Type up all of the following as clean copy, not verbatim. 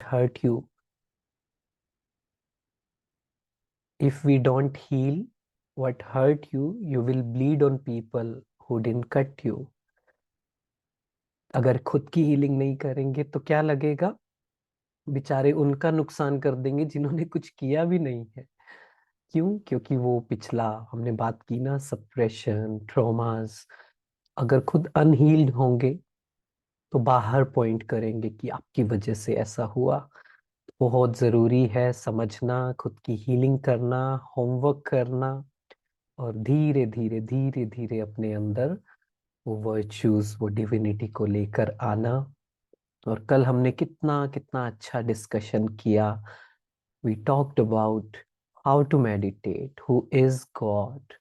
hurt you. If we don't heal what hurt you, you will bleed on people who didn't cut you. अगर खुद की healing नहीं करेंगे तो क्या लगेगा? बेचारे उनका नुकसान कर देंगे जिन्होंने कुछ किया भी नहीं है। क्यों? क्योंकि वो पिछला हमने बात की ना, सप्रेशन, ट्रॉमास, अगर खुद अनहील्ड होंगे तो बाहर पॉइंट करेंगे कि आपकी वजह से ऐसा हुआ। बहुत जरूरी है समझना, खुद की हीलिंग करना, होमवर्क करना, और धीरे धीरे धीरे धीरे अपने अंदर वो वर्च्यूज, वो डिविनिटी को लेकर आना। और कल हमने कितना कितना अच्छा डिस्कशन किया। We talked about how to meditate, who is God.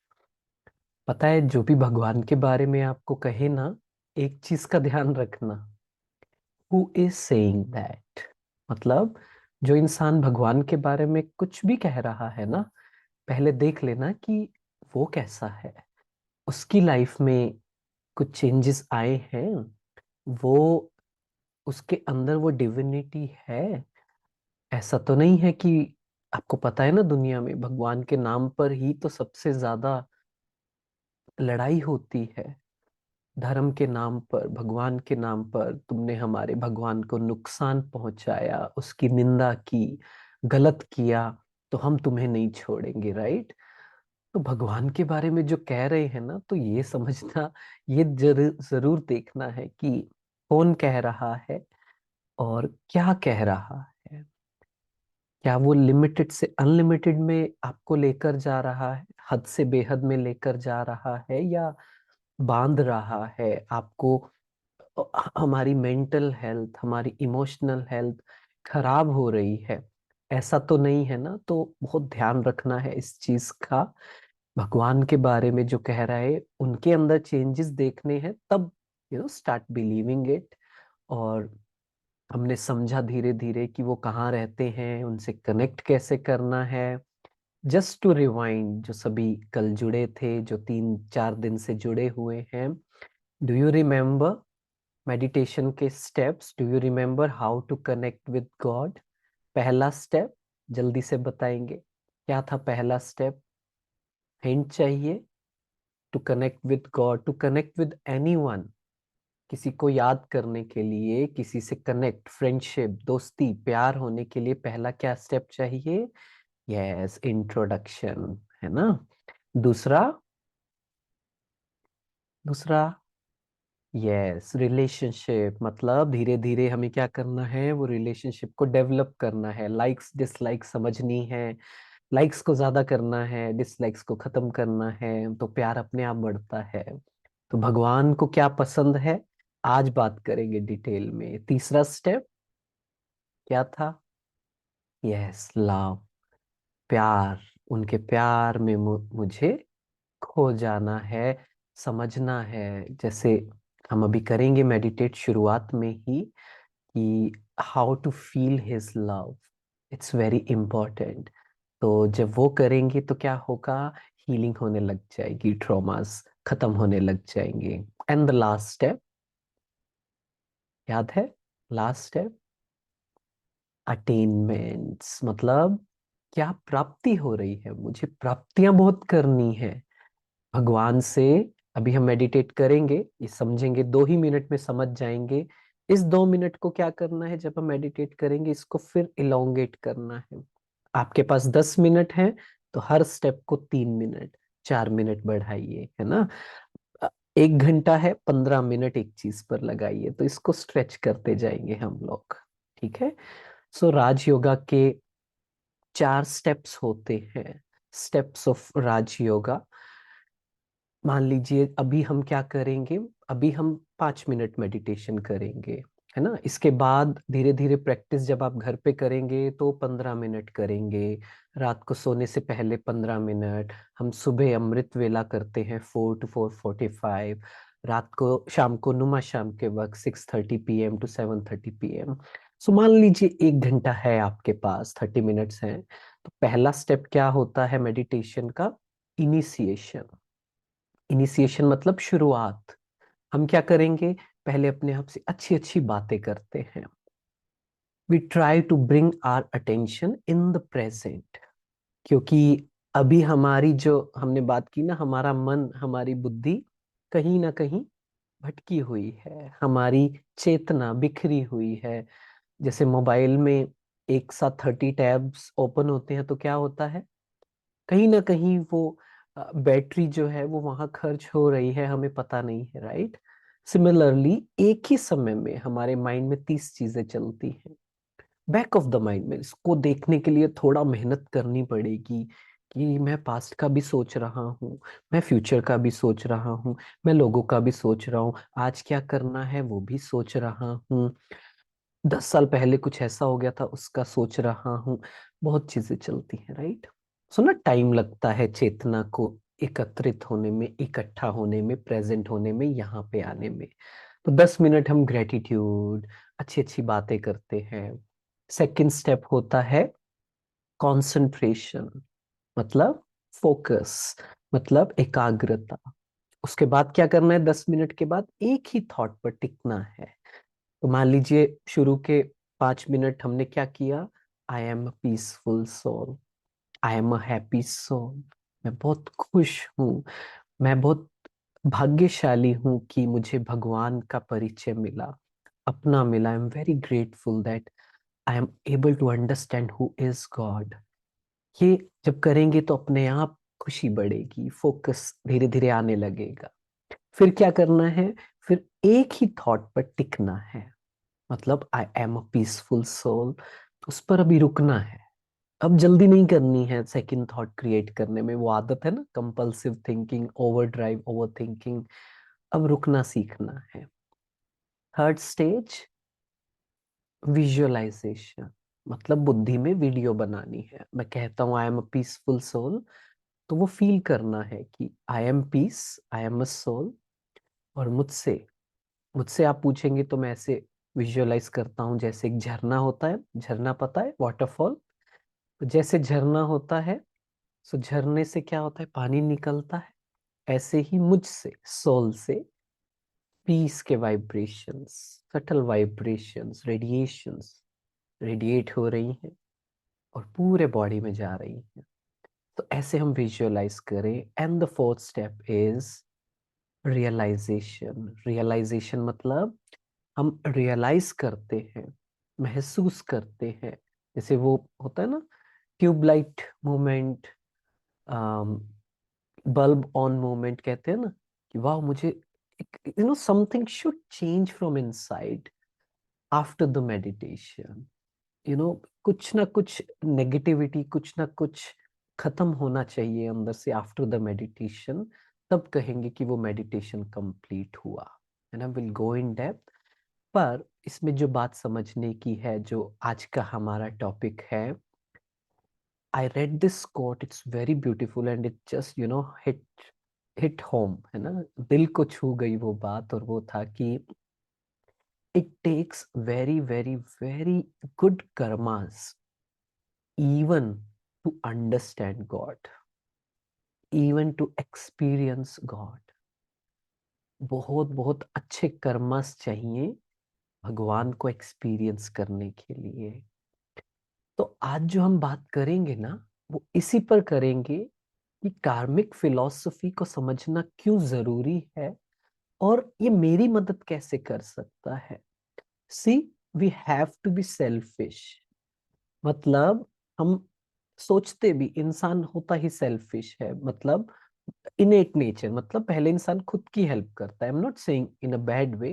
पता है, जो भी भगवान के बारे में आपको कहे ना, एक चीज का ध्यान रखना, हु इज सेइंग दैट। मतलब जो इंसान भगवान के बारे में कुछ भी कह रहा है ना, पहले देख लेना कि वो कैसा है, उसकी लाइफ में कुछ चेंजेस आए हैं, वो उसके अंदर वो डिविनिटी है। ऐसा तो नहीं है कि, आपको पता है ना, दुनिया में भगवान के नाम पर ही तो सबसे ज्यादा लड़ाई होती है। धर्म के नाम पर, भगवान के नाम पर तुमने हमारे भगवान को नुकसान पहुंचाया, उसकी निंदा की, गलत किया, तो हम तुम्हें नहीं छोड़ेंगे, राइट? तो भगवान के बारे में जो कह रहे हैं ना, तो ये समझना, ये जरूर देखना है कि कौन कह रहा है और क्या कह रहा है। क्या वो लिमिटेड से अनलिमिटेड में आपको लेकर जा रहा है, हद से बेहद में लेकर जा रहा है, या बांध रहा है आपको? हमारी मेंटल हेल्थ, हमारी इमोशनल हेल्थ खराब हो रही है, ऐसा तो नहीं है ना? तो बहुत ध्यान रखना है इस चीज का। भगवान के बारे में जो कह रहा है, उनके अंदर चेंजेस देखने हैं, तब स्टार्ट बिलीविंग इट। और हमने समझा धीरे धीरे कि वो कहाँ रहते हैं, उनसे कनेक्ट कैसे करना है। जस्ट टू रिवाइंड, जो सभी कल जुड़े थे, जो 3-4 दिन से जुड़े हुए हैं, डू यू रिमेम्बर मेडिटेशन के steps? Do you remember how to connect with God? पहला स्टेप जल्दी से बताएंगे, क्या था पहला स्टेप? हिंट चाहिए? To connect with God, to connect with anyone, किसी को याद करने के लिए, किसी से कनेक्ट, फ्रेंडशिप, दोस्ती, प्यार होने के लिए पहला क्या स्टेप चाहिए? यस, इंट्रोडक्शन, है ना? दूसरा, दूसरा, यस, रिलेशनशिप। मतलब धीरे धीरे हमें क्या करना है, वो रिलेशनशिप को डेवलप करना है। लाइक्स डिसलाइक्स समझनी है, लाइक्स को ज्यादा करना है, डिसलाइक्स को खत्म करना है, तो प्यार अपने आप बढ़ता है। तो भगवान को क्या पसंद है, आज बात करेंगे डिटेल में। तीसरा स्टेप क्या था? यस, लव, प्यार। उनके प्यार में मुझे खो जाना है, समझना है। जैसे हम अभी करेंगे मेडिटेट शुरुआत में ही, कि how to feel his love, it's very important. तो जब वो करेंगे तो क्या होगा? हीलिंग होने लग जाएगी, ट्रॉमास खत्म होने लग जाएंगे। एंड द लास्ट स्टेप, याद है? Last step, attainments. मतलब क्या प्राप्ति हो रही है, मुझे प्राप्तियां बहुत करनी है भगवान से। अभी हम मेडिटेट करेंगे, ये समझेंगे, 2 ही मिनट में समझ जाएंगे। इस 2 मिनट को क्या करना है, जब हम मेडिटेट करेंगे, इसको फिर इलोंगेट करना है। आपके पास 10 मिनट है, तो हर स्टेप को 3 मिनट, 4 मिनट बढ़ाइए, है ना? 1 घंटा है, 15 मिनट एक चीज पर लगाइए, तो इसको स्ट्रेच करते जाएंगे हम लोग। ठीक है? सो राज योगा के 4 स्टेप्स होते हैं, स्टेप्स ऑफ राज योगा। मान लीजिए अभी हम क्या करेंगे, अभी हम 5 मिनट मेडिटेशन करेंगे, है ना? इसके बाद धीरे धीरे प्रैक्टिस जब आप घर पे करेंगे तो 15 मिनट करेंगे, रात को सोने से पहले 15 मिनट। हम सुबह अमृत वेला करते हैं 4 to 4:45, रात को, शाम को नुमा शाम के वक्त 6:30 PM to 7:30 PM। सो मान लीजिए 1 घंटा है आपके पास, 30 मिनट्स हैं। तो पहला स्टेप क्या होता है मेडिटेशन का? इनिशिएशन। इनिशिएशन मतलब शुरुआत। हम क्या करेंगे, पहले अपने आप से अच्छी अच्छी बातें करते हैं। We try to bring our attention in the present, क्योंकि अभी हमारी जो हमने बात की ना, हमारा मन, हमारी बुद्धि कहीं ना कहीं भटकी हुई है, हमारी चेतना बिखरी हुई है। जैसे मोबाइल में एक साथ 30 टैब्स ओपन होते हैं तो क्या होता है, कहीं ना कहीं वो बैटरी जो है वो वहां खर्च हो रही है, हमें पता नहीं है, राइट। सिमिलरली एक ही समय में हमारे माइंड में 30 चीजें चलती हैं। बैक ऑफ द माइंड में इसको देखने के लिए थोड़ा मेहनत करनी पड़ेगी कि मैं पास्ट का भी सोच रहा हूँ, मैं फ्यूचर का भी सोच रहा हूँ, मैं लोगों का भी सोच रहा हूँ, आज क्या करना है वो भी सोच रहा हूँ, 10 साल पहले कुछ ऐसा हो गया था उसका सोच रहा हूँ। बहुत चीजें चलती हैं, राइट। सो ना टाइम लगता है चेतना को एकत्रित होने में, इकट्ठा होने में, प्रेजेंट होने में, यहाँ पे आने में। तो 10 मिनट हम ग्रेटिट्यूड, अच्छी अच्छी बातें करते हैं। सेकंड स्टेप होता है कंसंट्रेशन, मतलब फोकस, मतलब एकाग्रता। उसके बाद क्या करना है, 10 मिनट के बाद एक ही थॉट पर टिकना है। तो मान लीजिए शुरू के 5 मिनट हमने क्या किया, I am a peaceful soul, I am a happy soul, मैं बहुत खुश हूँ, मैं बहुत भाग्यशाली हूँ कि मुझे भगवान का परिचय मिला, अपना मिला। I am very grateful that I am able to understand who is God. ये जब करेंगे तो अपने आप खुशी बढ़ेगी, फोकस धीरे धीरे आने लगेगा। फिर क्या करना है, फिर एक ही थॉट पर टिकना है, मतलब I am a peaceful soul, उस पर अभी रुकना है। अब जल्दी नहीं करनी है सेकंड थॉट क्रिएट करने में, वो आदत है ना, compulsive thinking, over drive, over thinking. अब रुकना सीखना है। थर्ड स्टेज विजुअलाइजेशन, मतलब बुद्धि में वीडियो बनानी है। मैं कहता हूँ I am a peaceful soul, तो वो फील करना है कि I am peace, I am a soul. और मुझसे मुझसे आप पूछेंगे तो मैं ऐसे विजुअलाइज करता हूँ जैसे एक झरना होता है, झरना पता है, वाटरफॉल। तो जैसे झरना होता है, सो झरने से क्या होता है, पानी निकलता है। ऐसे ही मुझसे, सोल से पीस के vibrations, subtle vibrations, radiations radiate हो रही हैं और पूरे बॉडी में जा रही हैं। तो ऐसे हम विजुअलाइज करें। And the fourth step is realization. Realization मतलब हम रियलाइज करते हैं, महसूस करते हैं। जैसे वो होता है ना, tubelight movement, bulb on movement कहते हैं ना, कि वाह मुझे something should change from inside after the meditation. कुछ ना कुछ नेगेटिविटी, कुछ ना कुछ खत्म होना चाहिए अंदर से आफ्टर द मेडिटेशन। तब कहेंगे कि वो मेडिटेशन कंप्लीट हुआ। है ना, विल गो इन डेप्थ। पर इसमें जो बात समझने की है, जो आज का हमारा टॉपिक है, I read this quote, it's very beautiful and it just hit home, है ना, दिल को छू गई वो बात। और वो था कि it takes very very very good karmas even to understand God, even to experience God। बहुत बहुत अच्छे कर्मस चाहिए भगवान को एक्सपीरियंस करने के लिए। तो आज जो हम बात करेंगे ना, वो इसी पर करेंगे कि कार्मिक फिलॉसफी को समझना क्यों जरूरी है और ये मेरी मदद कैसे कर सकता है। See, we have to be selfish, मतलब हम सोचते भी, इंसान होता ही सेल्फिश है, मतलब इनेट नेचर, मतलब पहले इंसान खुद की हेल्प करता है। I am not saying in a bad way,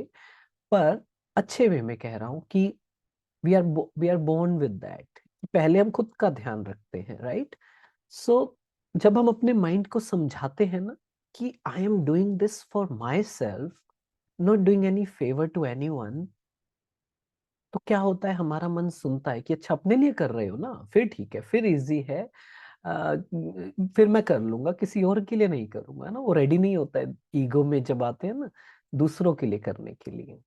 पर अच्छे वे में कह रहा हूँ कि we are born with that. पहले हम खुद का ध्यान रखते हैं, राइट। सो जब हम अपने माइंड को समझाते हैं ना कि I am doing this for myself, not doing any favour to anyone, तो क्या होता है, हमारा मन सुनता है कि अच्छा अपने लिए कर रहे हो ना, फिर ठीक है, फिर इजी है, आ, फिर मैं कर लूंगा, किसी और के लिए नहीं करूंगा, है ना। वो रेडी नहीं होता है ईगो में जब आते हैं ना, दूसरों के लिए करने के लिए।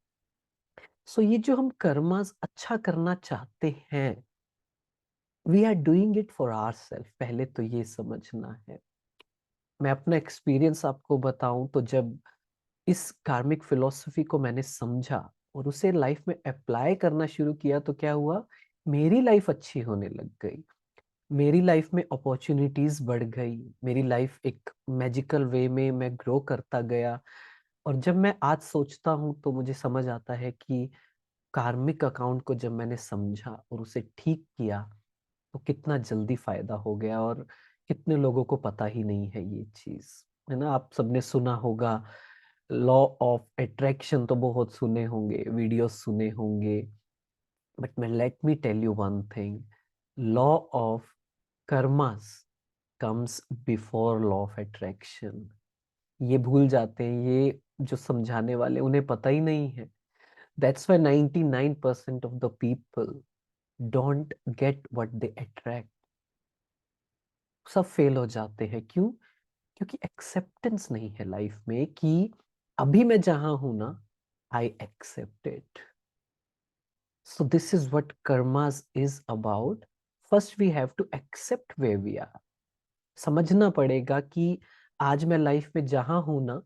सो ये जो हम कर्मास अच्छा करना चाहते हैं, we are doing it for ourself, पहले तो ये समझना है। मैं अपना एक्सपीरियंस आपको बताऊं तो जब इस कार्मिक फिलॉसफी को मैंने समझा और उसे लाइफ में अप्लाई करना शुरू किया, तो क्या हुआ, मेरी लाइफ अच्छी होने लग गई, मेरी लाइफ में अपॉर्चुनिटीज बढ़ गई, मेरी लाइफ एक मैजिकल वे में मैं ग्रो करता गया। और जब मैं आज सोचता हूँ तो मुझे समझ आता है कि कार्मिक अकाउंट को जब मैंने समझा और उसे ठीक किया तो कितना जल्दी फायदा हो गया। और कितने लोगों को पता ही नहीं है ये चीज, है ना। आप सबने सुना होगा लॉ ऑफ अट्रैक्शन, तो बहुत सुने होंगे, वीडियोस सुने होंगे। बट मैं let me tell you one thing, law of karmas comes before law of attraction. ये भूल जाते हैं, ये जो समझाने वाले उन्हें पता ही नहीं है। That's why 99% of the people don't get what they attract. सब फेल हो जाते हैं, क्यों? क्योंकि एक्सेप्टेंस नहीं है लाइफ में कि अभी मैं जहां हूं ना, I accept it. So this is what karmas is about. First we have to accept where we are. समझना पड़ेगा कि आज मैं लाइफ में जहां हूं ना,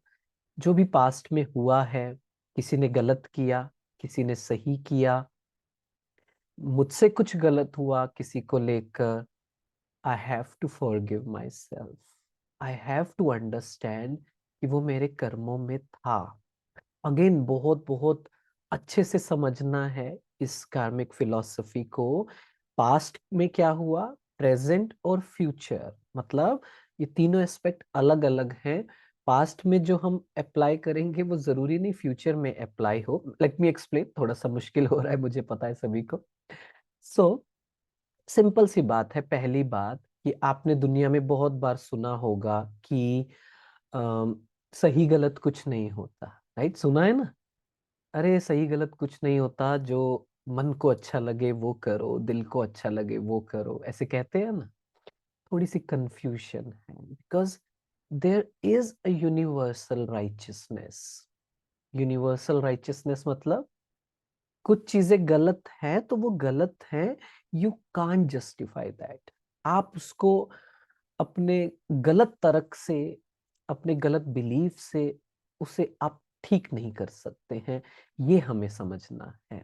जो भी पास्ट में हुआ है, किसी ने गलत किया, किसी ने सही किया, मुझसे कुछ गलत हुआ किसी को लेकर, I have to forgive myself. I have to understand कि वो मेरे कर्मों में था। अगेन बहुत बहुत अच्छे से समझना है इस कार्मिक फिलॉसफी को। पास्ट में क्या हुआ, प्रेजेंट और फ्यूचर, मतलब ये तीनों एस्पेक्ट अलग अलग हैं। पास्ट में जो हम अप्लाई करेंगे वो जरूरी नहीं फ्यूचर में अप्लाई हो। लेट मी एक्सप्लेन, थोड़ा सा मुश्किल हो रहा है मुझे पता है सभी को। सो सिंपल सी बात है। पहली बात कि आपने दुनिया में बहुत बार सुना होगा कि अम, सही गलत कुछ नहीं होता, राइट? सुना है ना? अरे सही गलत कुछ नहीं होता, जो मन को अच्छा लगे वो करो, दिल को अच्छा लगे वो करो, ऐसे कहते हैं ना। थोड़ी सी कंफ्यूजन है, because there is a universal righteousness. Universal righteousness मतलब कुछ चीजें गलत हैं तो वो गलत हैं, यू कांट जस्टिफाई दैट। आप उसको अपने गलत तर्क से, अपने गलत बिलीफ से उसे आप ठीक नहीं कर सकते हैं। ये हमें समझना है।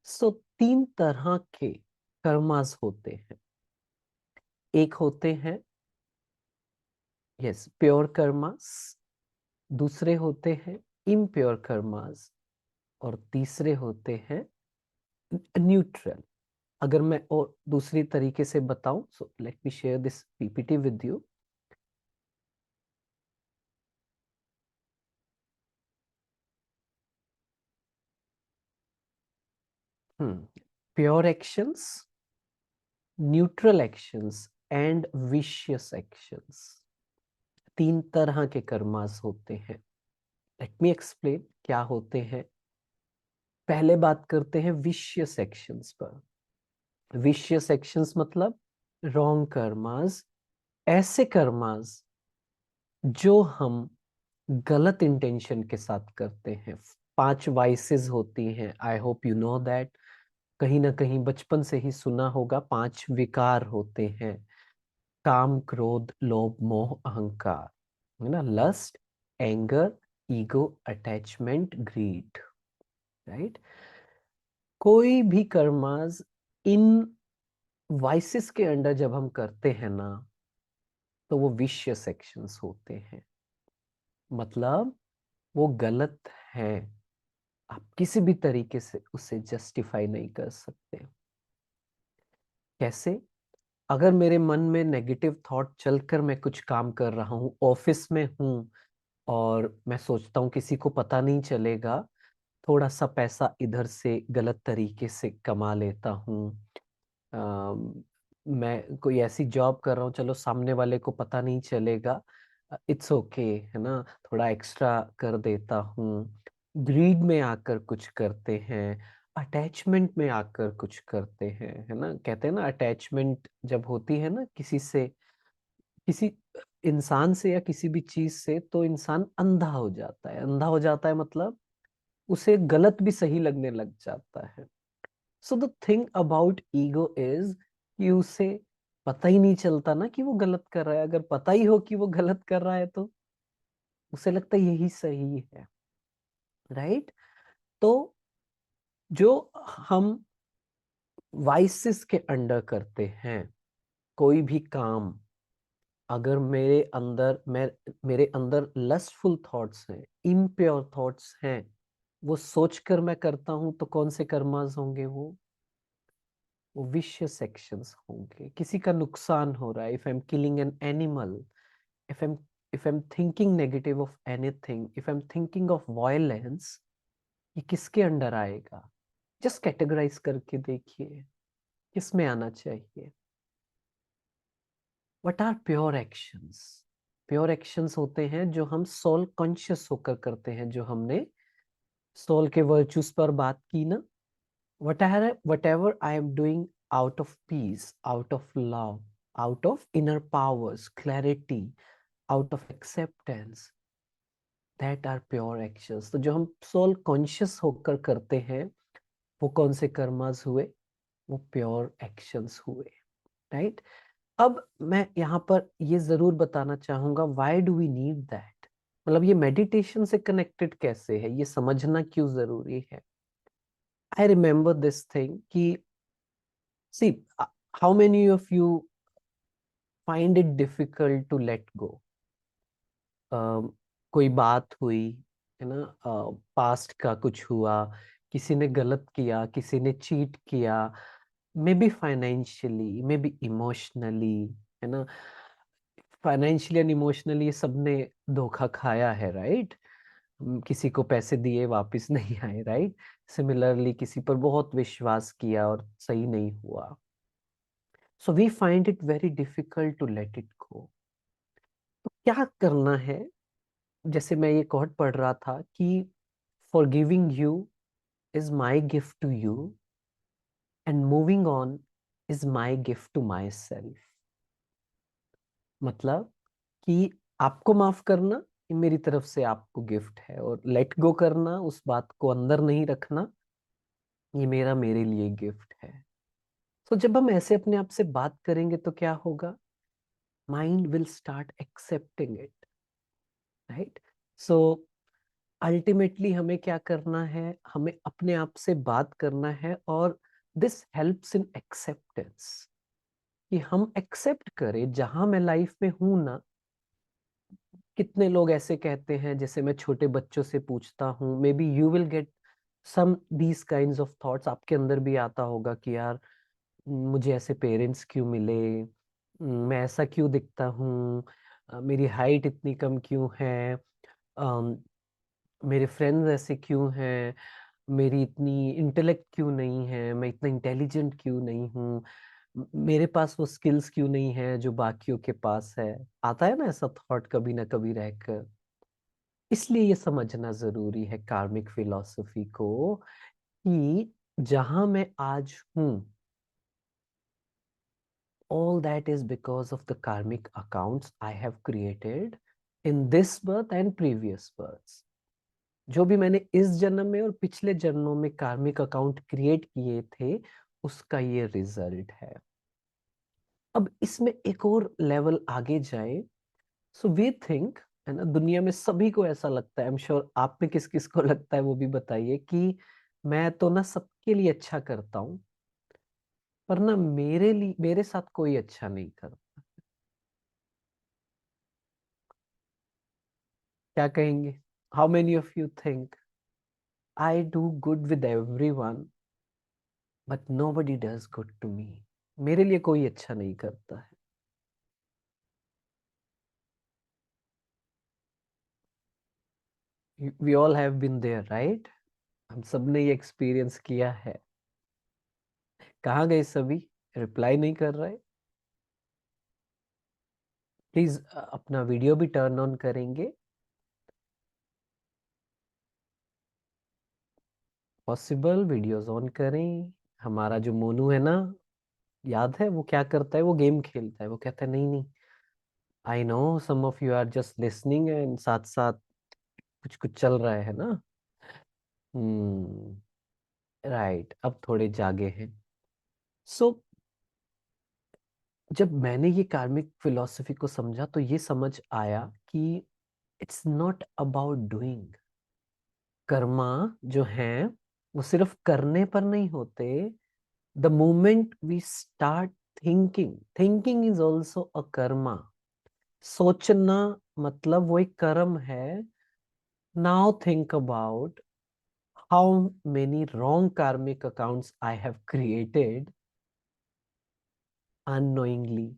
सो तीन तरह के कर्मास होते हैं। एक होते हैं, यस, प्योर कर्मास। दूसरे होते हैं इम्प्योर कर्मास। और तीसरे होते हैं न्यूट्रल। अगर मैं और दूसरी तरीके से बताऊं, सो let me share this PPT with you. Pure actions, neutral actions and vicious actions, तीन तरह के कर्मास होते हैं। लेट मी एक्सप्लेन क्या होते हैं। पहले बात करते हैं विशियस एक्शंस पर। विशियस एक्शंस मतलब रॉन्ग कर्मास, ऐसे कर्मास जो हम गलत इंटेंशन के साथ करते हैं। पांच वाइसेस होती हैं, आई होप यू नो दैट। कहीं ना कहीं बचपन से ही सुना होगा, पांच विकार होते हैं। काम, क्रोध, लोभ, मोह, अहंकार, है ना। Lust, anger, ego, attachment, greed, right. कोई भी कर्मास इन वाइसेस के अंडर जब हम करते हैं ना, तो वो विशियस एक्शंस होते हैं। मतलब वो गलत है, आप किसी भी तरीके से उसे जस्टिफाई नहीं कर सकते। कैसे? अगर मेरे मन में नेगेटिव थॉट चलकर मैं कुछ काम कर रहा हूँ, ऑफिस में हूँ, और मैं सोचता हूँ किसी को पता नहीं चलेगा, थोड़ा सा पैसा इधर से गलत तरीके से कमा लेता हूँ। मैं कोई ऐसी जॉब कर रहा हूँ, चलो सामने वाले को पता नहीं चलेगा, इट्स ओके, है ना, थोड़ा एक्स्ट्रा कर देता हूँ। ग्रीड में आकर कुछ करते हैं, अटैचमेंट में आकर कुछ करते हैं, है ना। कहते हैं ना, अटैचमेंट जब होती है ना किसी से, किसी इंसान से या किसी भी चीज से, तो इंसान अंधा हो जाता है। अंधा हो जाता है मतलब उसे गलत भी सही लगने लग जाता है। So the thing about ego is कि उसे पता ही नहीं चलता ना कि वो गलत कर रहा है। अगर पता ही हो कि वो गलत कर रहा है तो उसे लगता है यही सही है, राइट। तो जो हम वाइसेस के अंडर करते हैं कोई भी काम। अगर मेरे अंदर लस्टफुल थॉट्स हैं, इम्प्योर थॉट्स हैं, वो सोचकर मैं करता हूं, तो कौन से कर्मास होंगे? वो विशियस एक्शंस होंगे। किसी का नुकसान हो रहा है, if I am killing an animal, if i'm if I'm thinking negative of anything, if I'm thinking of violence, ये किसके अंडर आएगा? जस्ट कैटेगराइज करके देखिए किस में आना चाहिए। What are pure actions? Pure actions होते हैं जो हम सोल कॉन्शियस होकर करते हैं, जो हमने सोल के वर्चूज पर बात की ना। whatever I am doing out of peace, out of love, out of inner powers, clarity, out of acceptance, that are pure actions. तो जो हम सोल कॉन्शियस होकर करते हैं, वो कौन से कर्मास हुए? वो प्योर एक्शंस हुए, राइट? अब मैं यहाँ पर ये जरूर बताना चाहूंगा, why do we need that? मतलब ये मेडिटेशन से कनेक्टेड कैसे है, ये समझना क्यों जरूरी है? आई रिमेम्बर दिस थिंग कि see, how many of you find it difficult to let go? कोई बात हुई है ना, पास्ट का कुछ हुआ, किसी ने गलत किया, किसी ने चीट किया, may be financially, may be emotionally, है ना? फाइनेंशियली एंड इमोशनली सबने धोखा खाया है, राइट? किसी को पैसे दिए वापस नहीं आए, राइट? सिमिलरली किसी पर बहुत विश्वास किया और सही नहीं हुआ। So we find it very difficult to let it go. तो क्या करना है? जैसे मैं ये कोट पढ़ रहा था कि forgiving you is my gift to you and moving on is my gift to myself। मतलब कि आपको माफ करना ये मेरी तरफ से आपको गिफ्ट है, और लेट गो करना, उस बात को अंदर नहीं रखना, ये मेरे लिए गिफ्ट है। तो जब हम ऐसे अपने आप से बात करेंगे तो क्या होगा? Mind will start accepting it, right? So ultimately हमें क्या करना है? हमें अपने आप से बात करना है, और दिस हेल्प्स इन एक्सेप्टेंस, कि हम एक्सेप्ट करें जहां मैं लाइफ में हूं ना। कितने लोग ऐसे कहते हैं, जैसे मैं छोटे बच्चों से पूछता हूँ, maybe you will get some these kinds of thoughts, आपके अंदर भी आता होगा कि यार मुझे ऐसे पेरेंट्स क्यों मिले, मैं ऐसा क्यों दिखता हूँ, मेरी हाइट इतनी कम क्यों है, अम, मेरे फ्रेंड्स ऐसे क्यों हैं, मेरी इतनी इंटेलेक्ट क्यों नहीं है, मैं इतना इंटेलिजेंट क्यों नहीं हूँ, मेरे पास वो स्किल्स क्यों नहीं है जो बाकियों के पास है। आता है ना ऐसा थॉट कभी ना कभी रहकर। इसलिए ये समझना जरूरी है कार्मिक फिलॉसफी को, कि जहां मैं आज हूं, all that is because of the karmic accounts I have created in this birth and previous births। जो भी मैंने इस जन्म में और पिछले जन्मों में कार्मिक अकाउंट क्रिएट किए थे, उसका ये रिजल्ट है। अब इसमें एक और लेवल आगे जाए। सो वी थिंक, है ना, दुनिया में सभी को ऐसा लगता है, आई एम श्योर आप में किस किस को लगता है वो भी बताइए, कि मैं तो ना सबके लिए अच्छा करता हूँ, पर ना मेरे साथ कोई अच्छा नहीं करता। क्या कहेंगे? How many of you think I do good with everyone but nobody does good to me? मेरे लिए कोई अच्छा नहीं करता है। We all have been there, right? हम सब ने ये एक्सपीरियंस किया है। कहाँ गए सभी? रिप्लाई नहीं कर रहे। प्लीज अपना वीडियो भी टर्न ऑन करेंगे। पॉसिबल वीडियोस ऑन करें। हमारा जो मोनू है ना, याद है वो क्या करता है? वो गेम खेलता है। वो कहता है नहीं नहीं, I know some of you are just listening and साथ साथ कुछ कुछ चल रहा है ना। हम्म, राइट, अब थोड़े जागे हैं। सो जब मैंने ये कार्मिक फिलॉसफी को समझा, तो ये समझ आया कि it's not about doing. Karma जो है वो सिर्फ करने पर नहीं होते, The moment we start thinking is also a karma. सोचना मतलब वो एक कर्म है. Now think about how many wrong karmic accounts I have created unknowingly.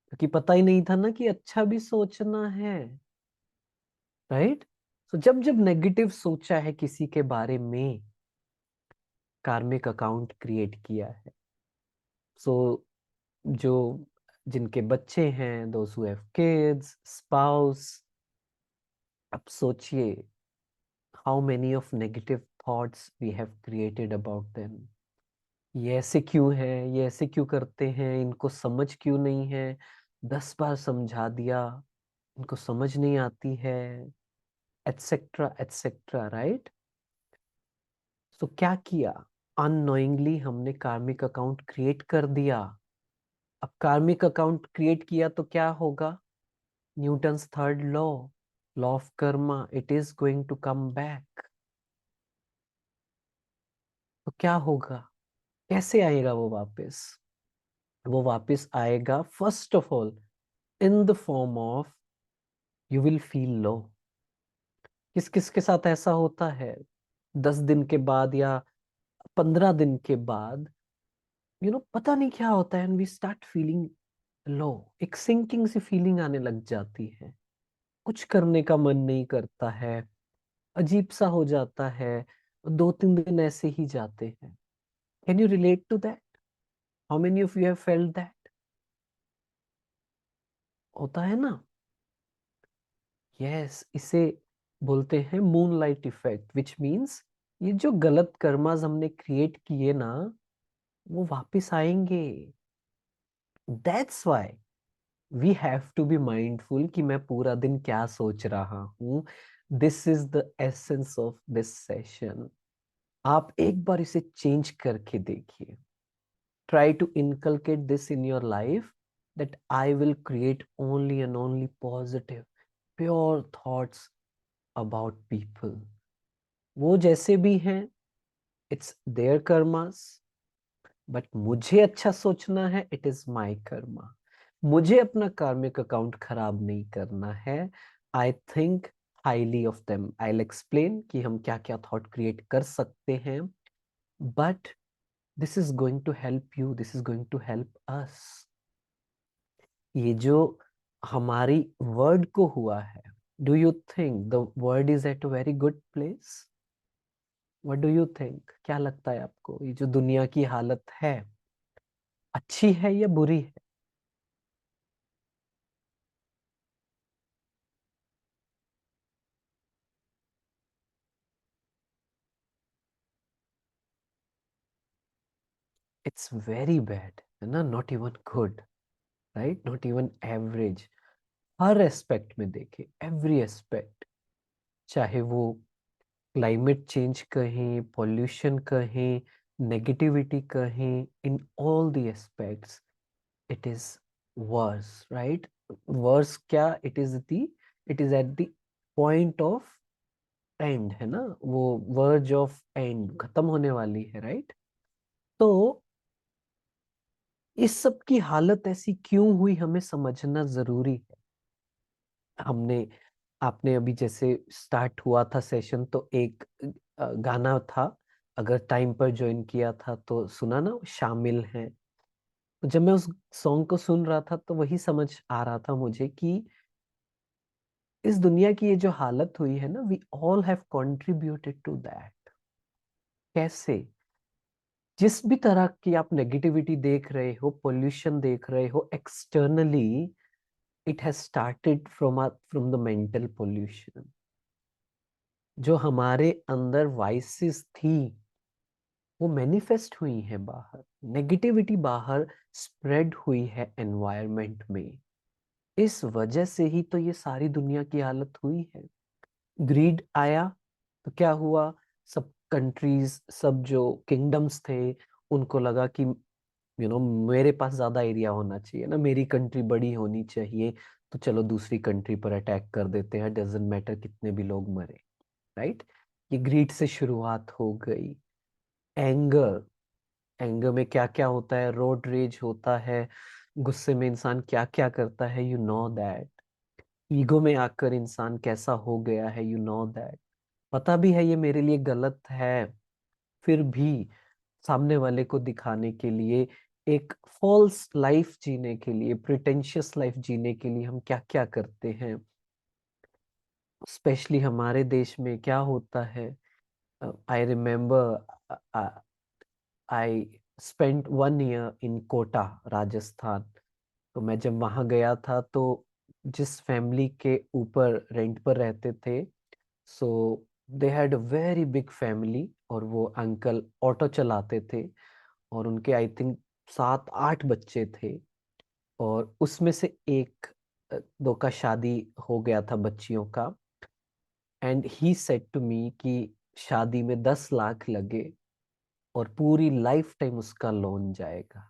क्योंकि पता ही नहीं था ना कि अच्छा भी सोचना है. राइट. तो जब जब नेगेटिव सोचा है किसी के बारे में, कार्मिक अकाउंट क्रिएट किया है. सो जो जिनके बच्चे हैं, those who have kids, spouse, अब सोचिए how many of negative thoughts we have created about them. ये ऐसे क्यों है, ये ऐसे क्यों करते हैं, इनको समझ क्यों नहीं है, 10 बार समझा दिया, इनको समझ नहीं आती है, एटसेट्रा एटसेट्रा. राइट. तो क्या किया, अननोइंगली हमने कार्मिक अकाउंट क्रिएट कर दिया. अब कार्मिक अकाउंट क्रिएट किया तो क्या होगा, Newton's third law, law of karma, it is going to come back. तो क्या होगा, कैसे आएगा वो वापस. वो वापस आएगा first of all in the form of you will feel low. किस किस के साथ ऐसा होता है, 10 दिन के बाद या 15 दिन के बाद, पता नहीं क्या होता है, and we start feeling low. एक सिंकिंग सी फीलिंग आने लग जाती है, कुछ करने का मन नहीं करता है, अजीब सा हो जाता है. 2-3 दिन ऐसे ही जाते हैं. Can you relate to that? How many of you have felt that? होता है ना. यस, इसे बोलते हैं मूनलाइट इफेक्ट, विच मीन्स ये जो गलत कर्मास हमने क्रिएट किए ना, वो वापस आएंगे. That's why we have to be mindful कि मैं पूरा दिन क्या सोच रहा हूँ. This is the essence of this session. आप एक बार इसे चेंज करके देखिए. Try to inculcate this in your life, that I will create only and only positive, pure thoughts about people. वो जैसे भी हैं, it's their karmas, बट मुझे अच्छा सोचना है, इट इज माई कर्मा. मुझे अपना कार्मिक अकाउंट खराब नहीं करना है. I think highly of them. I will explain कि हम क्या क्या थॉट क्रिएट कर सकते हैं. But this is going to help you, this is going to help us. ये जो हमारी वर्ड को हुआ है, do you think the world is at a very good place? What do you think, क्या लगता है आपको, ये जो दुनिया की हालत है अच्छी है या बुरी है? इट्स वेरी बैड, है ना, not even good. Right, not even average. हर एस्पेक्ट में देखे, एवरी एस्पेक्ट, चाहे वो क्लाइमेट चेंज कहें, पॉल्यूशन कहें, नेगेटिविटी कहें, in all the aspects it is worse. Right. Worse क्या, it is at the point of end, है ना, वो वर्ज ऑफ एंड, खत्म होने वाली है. राइट. तो इस सब की हालत ऐसी क्यों हुई, हमें समझना जरूरी है. हमने आपने अभी जैसे स्टार्ट हुआ था सेशन तो एक गाना था, अगर टाइम पर ज्वाइन किया था तो सुना ना, शामिल हैं. तो जब मैं उस सॉन्ग को सुन रहा था तो वही समझ आ रहा था मुझे कि इस दुनिया की ये जो हालत हुई है ना, we all have contributed to that. कैसे, जिस भी तरह की आप नेगेटिविटी देख रहे हो, पोल्यूशन देख रहे हो externally, it has started from the mental pollution. जो हमारे अंदर वाइसेस थी वो मैनिफेस्ट हुई है बाहर, नेगेटिविटी बाहर स्प्रेड हुई है एनवायरनमेंट में. इस वजह से ही तो ये सारी दुनिया की हालत हुई है. ग्रीड आया तो क्या हुआ, सब कंट्रीज, सब जो किंगडम्स थे, उनको लगा कि मेरे पास ज्यादा एरिया होना चाहिए ना, मेरी कंट्री बड़ी होनी चाहिए, तो चलो दूसरी कंट्री पर अटैक कर देते हैं, डजेंट मैटर कितने भी लोग मरे. राइट. ये ग्रीड से शुरुआत हो गई. एंगर, एंगर में क्या क्या होता है, रोड रेज होता है, गुस्से में इंसान क्या क्या करता है, यू नो दैट। ईगो में आकर इंसान कैसा हो गया है, यू नो दैट। पता भी है ये मेरे लिए गलत है, फिर भी सामने वाले को दिखाने के लिए, एक फॉल्स लाइफ जीने के लिए, प्रिटेंशियस लाइफ जीने के लिए हम क्या क्या करते हैं। स्पेशली हमारे देश में क्या होता है, I remember I spent 1 year in Kota, Rajasthan. तो मैं जब वहां गया था तो जिस फैमिली के ऊपर रेंट पर रहते थे, so they had a very big family, और वो अंकल ऑटो चलाते थे, और उनके आई थिंक 7-8 बच्चे थे, और उसमें से एक दो का शादी हो गया था बच्चियों का। And he said to me कि शादी में 10 लाख लगे और पूरी लाइफ टाइम उसका लोन जाएगा।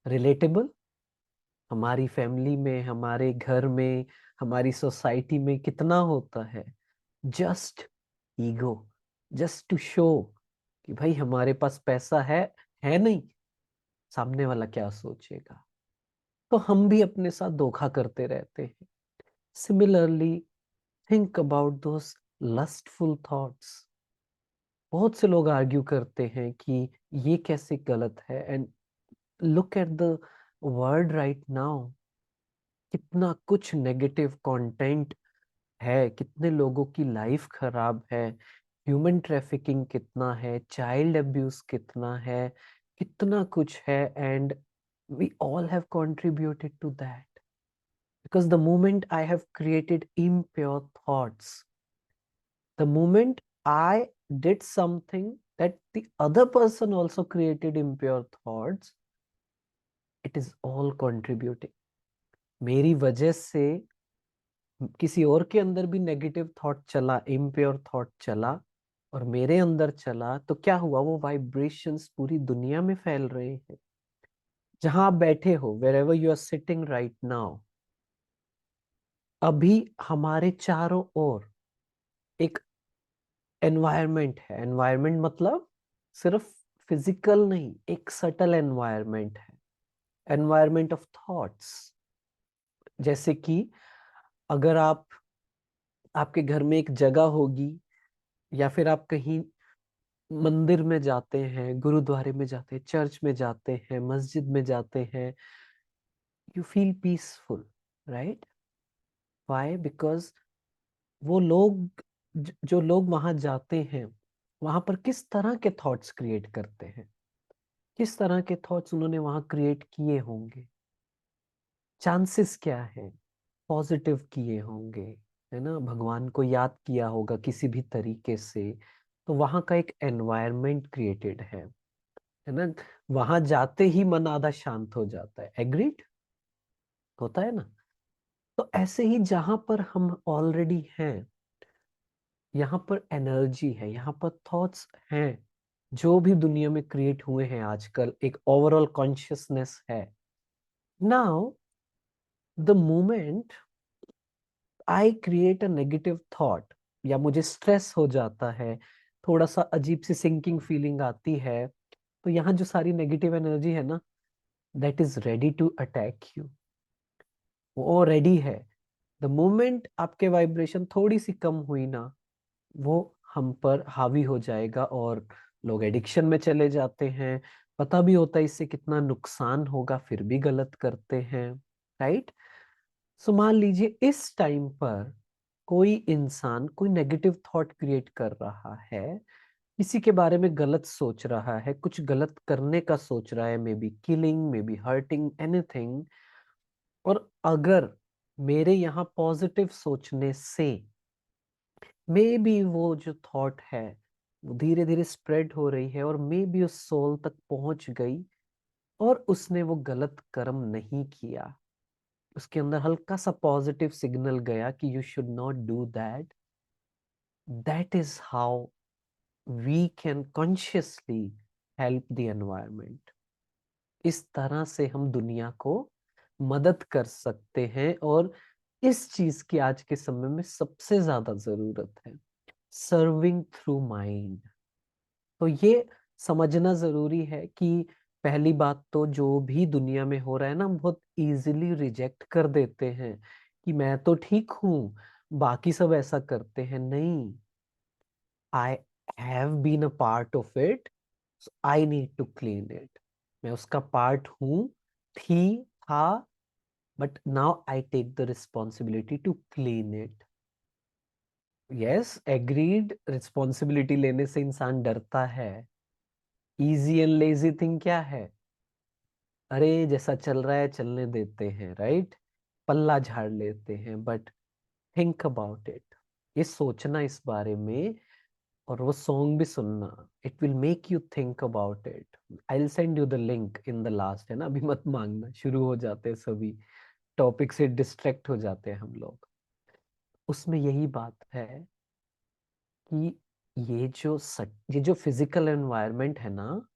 रिलेटेबल। हमारी फैमिली में, हमारे घर में, हमारी सोसाइटी में कितना होता है, just ego, just to show कि भाई हमारे पास पैसा है नहीं, सामने वाला क्या सोचेगा। तो हम भी अपने साथ धोखा करते रहते हैं। Similarly, think about those lustful thoughts. बहुत से लोग आर्ग्यू करते हैं कि ये कैसे गलत है, and look at the world right now. कितना कुछ नेगेटिव कंटेंट है, कितने लोगों की लाइफ खराब है, ह्यूमन ट्रैफिकिंग कितना है, चाइल्ड अब्यूज कितना है, कितना कुछ है। And we all have contributed to that, because the moment I have created impure thoughts, the moment I did something that the other person also created impure thoughts, it is all contributing. मेरी वजह से किसी और के अंदर भी negative thought चला, impure thought चला, और मेरे अंदर चला, तो क्या हुआ, वो वाइब्रेशंस पूरी दुनिया में फैल रहे हैं। जहां आप बैठे हो, wherever you are sitting right now, अभी हमारे चारों ओर एक एनवायरनमेंट है। एनवायरनमेंट मतलब सिर्फ फिजिकल नहीं, एक सटल एनवायरनमेंट है, एनवायरनमेंट ऑफ थॉट्स। जैसे कि अगर आप, आपके घर में एक जगह होगी, या फिर आप कहीं मंदिर में जाते हैं, गुरुद्वारे में जाते हैं, चर्च में जाते हैं, मस्जिद में जाते हैं, you feel peaceful, right? Why? Because वो लोग, जो लोग वहां जाते हैं, वहां पर किस तरह के थॉट्स क्रिएट करते हैं, किस तरह के थॉट्स उन्होंने वहां क्रिएट किए होंगे, चांसेस क्या है, पॉजिटिव किए होंगे, है ना, भगवान को याद किया होगा किसी भी तरीके से, तो वहां का एक एनवायरनमेंट क्रिएटेड है ना। वहां जाते ही मन आधा शांत हो जाता है। एग्रीड? होता है ना। तो ऐसे ही जहां पर हम ऑलरेडी हैं, यहाँ पर एनर्जी है, यहाँ पर थॉट्स हैं, जो भी दुनिया में क्रिएट हुए हैं आजकल, एक ओवरऑल कॉन्शियसनेस है। Now the moment I create a negative thought, या मुझे स्ट्रेस हो जाता है, थोड़ा सा अजीब सी सिंकिंग फीलिंग आती है, तो यहाँ जो सारी नेगेटिव एनर्जी है ना, that is ready to attack you. वो रेडी है। द मोमेंट आपके वाइब्रेशन थोड़ी सी कम हुई ना, वो हम पर हावी हो जाएगा, और लोग एडिक्शन में चले जाते हैं। पता भी होता है इससे कितना नुकसान होगा, फिर भी गलत करते हैं, राइट? सो मान लीजिए इस टाइम पर कोई इंसान कोई नेगेटिव थॉट क्रिएट कर रहा है, किसी के बारे में गलत सोच रहा है, कुछ गलत करने का सोच रहा है, may be killing, may be hurting, anything. और अगर मेरे यहाँ पॉजिटिव सोचने से मे बी वो जो थॉट है वो धीरे धीरे स्प्रेड हो रही है, और मे बी उस सोल तक पहुंच गई, और उसने वो गलत कर्म नहीं किया, उसके अंदर हल्का सा पॉजिटिव सिग्नल गया कि you should not do that. That is how we can consciously help the environment. इस तरह से हम दुनिया को मदद कर सकते हैं, और इस चीज की आज के समय में सबसे ज्यादा जरूरत है, सर्विंग थ्रू माइंड। तो ये समझना जरूरी है कि पहली बात तो जो भी दुनिया में हो रहा है ना, हम बहुत इजीली रिजेक्ट कर देते हैं कि मैं तो ठीक हूँ, बाकी सब ऐसा करते हैं। नहीं, I have been a part of it, I need to clean it. मैं उसका पार्ट हूँ, थी, था, but now I take the responsibility to clean it. Yes, agreed, responsibility लेने से इंसान डरता है। इजी एंड लेजी थिंग क्या है? अरे जैसा चल रहा है चलने देते हैं, राइट, पल्ला झाड़ लेते हैं। बट थिंक अबाउट इट, ये सोचना इस बारे में, और वो सॉन्ग भी सुनना, it will make you think about it. I will send you the link in the last, है ना, अभी मत मांगना, शुरू हो जाते हैं सभी टॉपिक से डिस्ट्रैक्ट हो जाते हैं हम लोग। उसमें यही बात है कि ये जो फिजिकल एनवायरनमेंट है ना,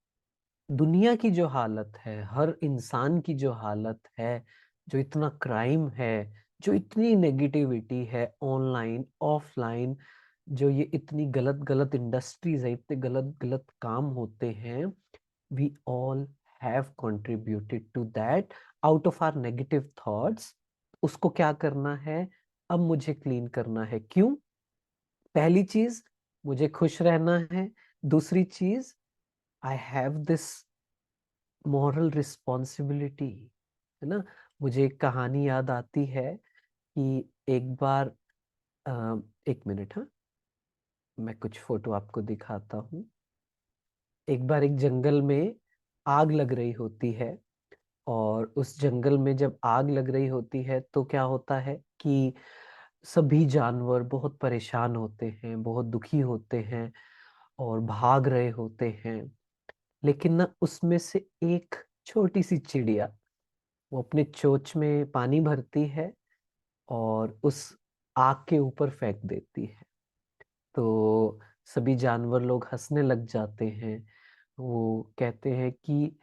दुनिया की जो हालत है, हर इंसान की जो हालत है, जो इतना क्राइम है, जो इतनी नेगेटिविटी है, ऑनलाइन ऑफलाइन, जो ये इतनी गलत गलत इंडस्ट्रीज है, इतने गलत गलत काम होते हैं, we all have contributed to that out of our negative thoughts. उसको क्या करना है? अब मुझे क्लीन करना है। क्यों? पहली चीज, मुझे खुश रहना है। दूसरी चीज, I have this moral responsibility, है ना। मुझे एक कहानी याद आती है कि एक बार, एक मिनट, हाँ, मैं कुछ फोटो आपको दिखाता हूँ। एक बार एक जंगल में आग लग रही होती है, और उस जंगल में जब आग लग रही होती है तो क्या होता है कि सभी जानवर बहुत परेशान होते हैं, बहुत दुखी होते हैं, और भाग रहे होते हैं। लेकिन ना, उसमें से एक छोटी सी चिड़िया, वो अपने चोंच में पानी भरती है और उस आग के ऊपर फेंक देती है। तो सभी जानवर लोग हंसने लग जाते हैं। वो कहते हैं कि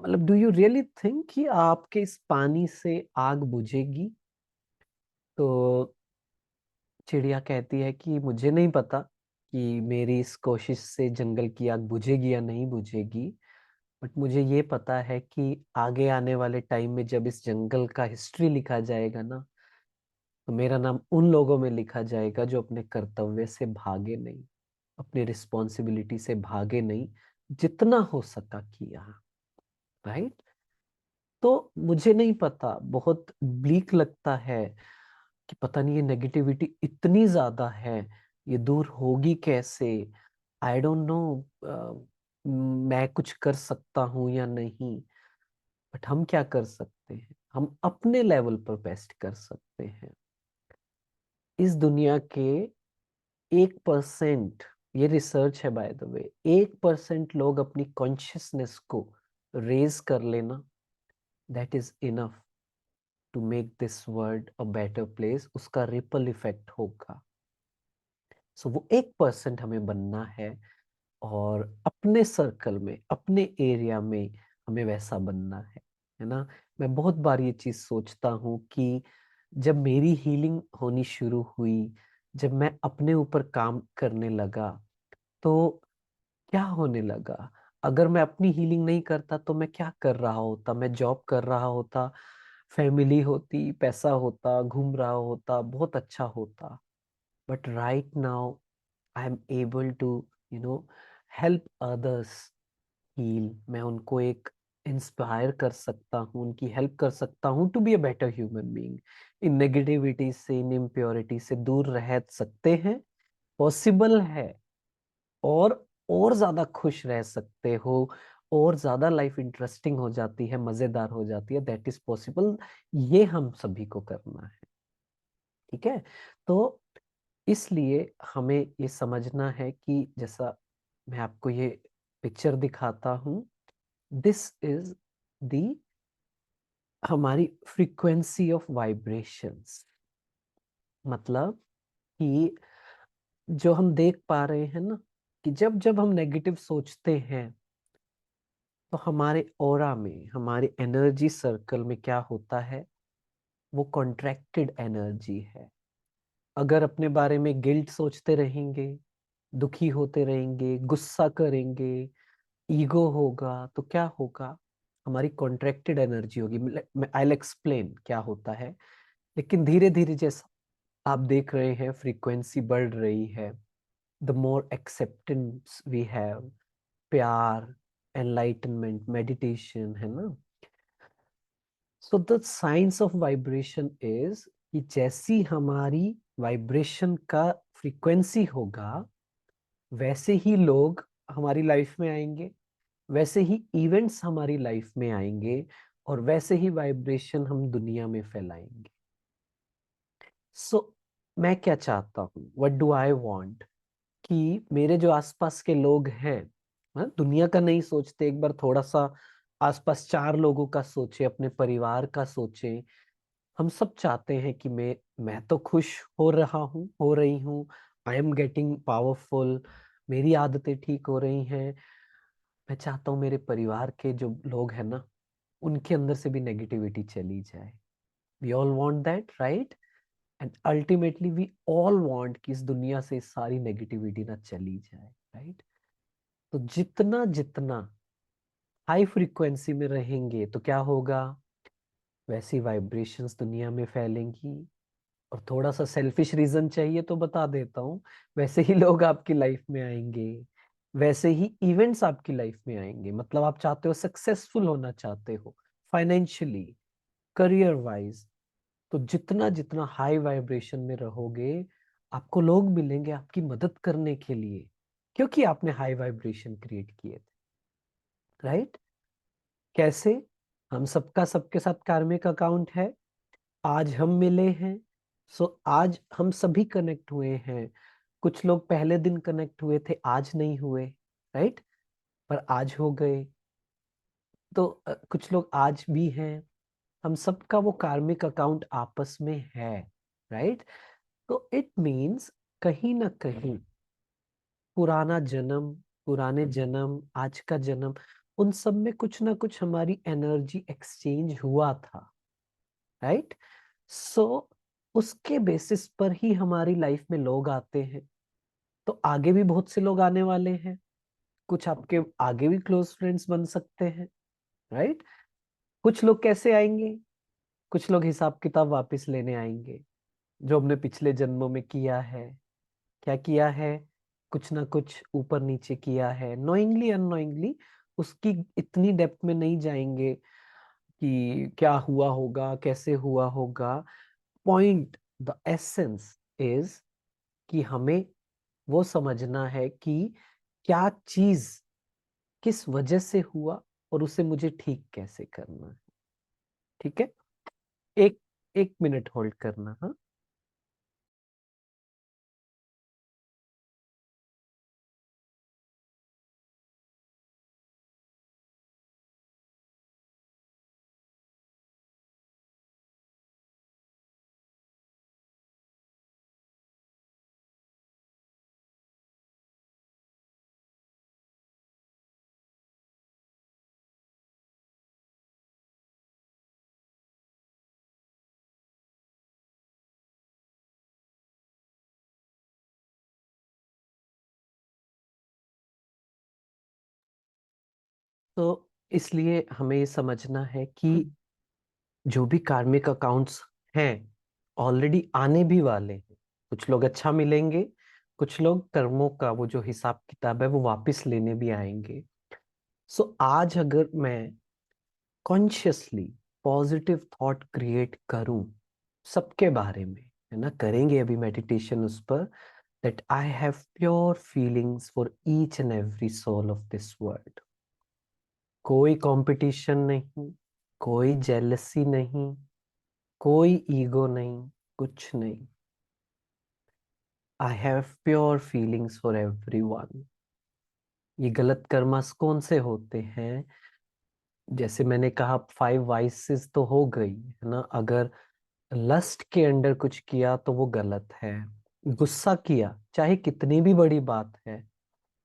मतलब, डू यू रियली थिंक कि आपके इस पानी से आग बुझेगी? तो चिड़िया कहती है कि मुझे नहीं पता कि मेरी इस कोशिश से जंगल की आग बुझेगी या नहीं बुझेगी, बट मुझे ये पता है कि आगे आने वाले टाइम में जब इस जंगल का हिस्ट्री लिखा जाएगा ना, तो मेरा नाम उन लोगों में लिखा जाएगा जो अपने कर्तव्य से भागे नहीं, अपनी रिस्पॉन्सिबिलिटी से भागे नहीं, जितना हो सका किया, राइट। तो मुझे नहीं पता, बहुत ब्लीक लगता है कि पता नहीं ये नेगेटिविटी इतनी ज्यादा है, ये दूर होगी कैसे? आई डोंट नो मैं कुछ कर सकता हूं या नहीं। बट हम क्या कर सकते हैं? हम अपने लेवल पर बेस्ट कर सकते हैं। इस दुनिया के 1%, ये रिसर्च है बाय द वे, 1% लोग अपनी कॉन्शियसनेस को रेज कर लेना, that is enough to make this world a better place. उसका रिपल इफेक्ट होगा। सो वो 1% हमें बनना है, और अपने सर्कल में, अपने एरिया में हमें वैसा बनना है ना। मैं बहुत बार ये चीज सोचता हूँ कि जब मेरी हीलिंग होनी शुरू हुई, जब मैं अपने ऊपर काम करने लगा, तो क्या होने लगा? अगर मैं अपनी हीलिंग नहीं करता तो मैं क्या कर रहा होता? मैं जॉब कर रहा होता, फैमिली होती, पैसा होता, घूम रहा होता, बहुत अच्छा होता। But right now I am able to, you know help others heal. मैं उनको एक इंस्पायर कर सकता हूँ, उनकी हेल्प कर सकता हूँ to be a better human being. इन नेगेटिविटी से, इन इम्प्योरिटी से दूर रह सकते हैं, पॉसिबल है। और ज्यादा खुश रह सकते हो, और ज्यादा लाइफ इंटरेस्टिंग हो जाती है, मजेदार हो जाती है, दैट इज पॉसिबल। ये हम सभी को करना है, ठीक है। तो इसलिए हमें ये समझना है कि जैसा मैं आपको ये पिक्चर दिखाता हूँ, दिस इज दी हमारी फ्रीक्वेंसी ऑफ वाइब्रेशंस। मतलब कि जो हम देख पा रहे हैं ना, कि जब जब हम नेगेटिव सोचते हैं, तो हमारे ऑरा में, हमारे एनर्जी सर्कल में क्या होता है? वो कॉन्ट्रैक्टेड एनर्जी है। अगर अपने बारे में गिल्ट सोचते रहेंगे, दुखी होते रहेंगे, गुस्सा करेंगे, ईगो होगा, तो क्या होगा? हमारी कॉन्ट्रैक्टेड एनर्जी होगी। आई विल एक्सप्लेन क्या होता है। लेकिन धीरे धीरे जैसा आप देख रहे हैं फ्रीक्वेंसी बढ़ रही है, the more acceptance we have, प्यार, एनलाइटनमेंट, मेडिटेशन, है ना। So the science of vibration is कि जैसी हमारी वाइब्रेशन का फ्रीक्वेंसी होगा, वैसे ही लोग हमारी लाइफ में आएंगे, वैसे ही इवेंट्स हमारी लाइफ में आएंगे, और वैसे ही वाइब्रेशन हम दुनिया में फैलाएंगे। सो मैं क्या चाहता हूँ, व्हाट डू आई वांट, कि मेरे जो आसपास के लोग हैं, दुनिया का नहीं सोचते, एक बार थोड़ा सा आसपास चार लोगों का सोचे, अपने परिवार का सोचे। हम सब चाहते हैं कि मैं तो खुश हो रहा हूँ, हो रही हूँ, आई एम गेटिंग पावरफुल, मेरी आदतें ठीक हो रही हैं। मैं चाहता हूँ मेरे परिवार के जो लोग हैं ना, उनके अंदर से भी नेगेटिविटी चली जाए। We all want that, right? And ultimately we all want कि इस दुनिया से सारी नेगेटिविटी ना चली जाए, राइट? तो जितना जितना हाई फ्रीक्वेंसी में रहेंगे तो क्या होगा, वैसी वाइब्रेशंस दुनिया में फैलेंगी। और थोड़ा सा सेल्फिश रीजन चाहिए तो बता देता हूँ, वैसे ही लोग आपकी लाइफ में आएंगे, वैसे ही इवेंट्स आपकी लाइफ में आएंगे। मतलब आप चाहते हो, सक्सेसफुल होना चाहते हो, फाइनेंशियली, करियर वाइज, तो जितना जितना हाई वाइब्रेशन में रहोगे, आपको लोग मिलेंगे आपकी मदद करने के लिए, क्योंकि आपने हाई वाइब्रेशन क्रिएट किए थे, राइट? कैसे? हम सबका सबके साथ कार्मिक अकाउंट है। आज हम मिले हैं, सो आज हम सभी कनेक्ट हुए हैं। कुछ लोग पहले दिन कनेक्ट हुए थे, आज नहीं हुए, राइट? पर आज हो गए। तो कुछ लोग आज भी हैं। हम सबका वो कार्मिक अकाउंट आपस में है, राइट? तो इट मीन्स कहीं ना कहीं पुराना जन्म, पुराने जन्म, आज का जन्म, उन सब में कुछ ना कुछ हमारी एनर्जी एक्सचेंज हुआ था, राइट? सो उसके बेसिस पर ही हमारी लाइफ में लोग आते हैं। तो आगे भी बहुत से लोग आने वाले हैं, कुछ आपके आगे भी क्लोज फ्रेंड्स बन सकते हैं, राइट? कुछ लोग कैसे आएंगे, कुछ लोग हिसाब किताब वापस लेने आएंगे, जो हमने पिछले जन्मों में किया है। क्या किया है? कुछ ना कुछ ऊपर नीचे किया है, नोइंगली अननोइंगली। उसकी इतनी डेप्थ में नहीं जाएंगे कि क्या हुआ होगा, कैसे हुआ होगा। पॉइंट, द एसेंस इज कि हमें वो समझना है कि क्या चीज किस वजह से हुआ, और उसे मुझे ठीक कैसे करना है। ठीक है? एक एक मिनट होल्ड करना, हाँ। तो इसलिए हमें ये समझना है कि जो भी कार्मिक अकाउंट्स हैं, ऑलरेडी आने भी वाले हैं। कुछ लोग अच्छा मिलेंगे, कुछ लोग कर्मों का वो जो हिसाब किताब है वो वापस लेने भी आएंगे। सो आज अगर मैं कॉन्शियसली पॉजिटिव थॉट क्रिएट करूं सबके बारे में, है ना, करेंगे अभी मेडिटेशन उस पर, that I have pure feelings for each and every soul of this world. कोई कंपटीशन नहीं, कोई जेलसी नहीं, कोई ईगो नहीं, कुछ नहीं। I have pure feelings for everyone. ये गलत कर्मास कौन से होते हैं? जैसे मैंने कहा, 5 वाइसेस तो हो गई, है ना। अगर लस्ट के अंडर कुछ किया तो वो गलत है। गुस्सा किया, चाहे कितनी भी बड़ी बात है,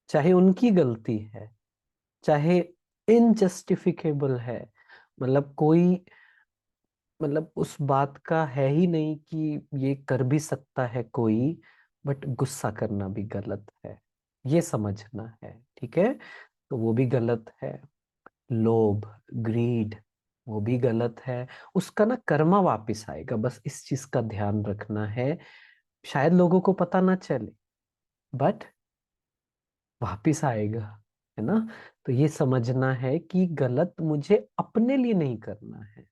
चाहे उनकी गलती है, चाहे इनजस्टिफिकेबल है, मतलब कोई, मतलब उस बात का है ही नहीं कि ये कर भी सकता है कोई, बट गुस्सा करना भी गलत है। ये समझना है, ठीक है। तो वो भी गलत है। लोभ, ग्रीड, वो भी गलत है। उसका ना कर्मा वापिस आएगा, बस इस चीज का ध्यान रखना है। शायद लोगों को पता ना चले, बट वापिस आएगा, है ना। तो ये समझना है कि गलत मुझे अपने लिए नहीं करना है।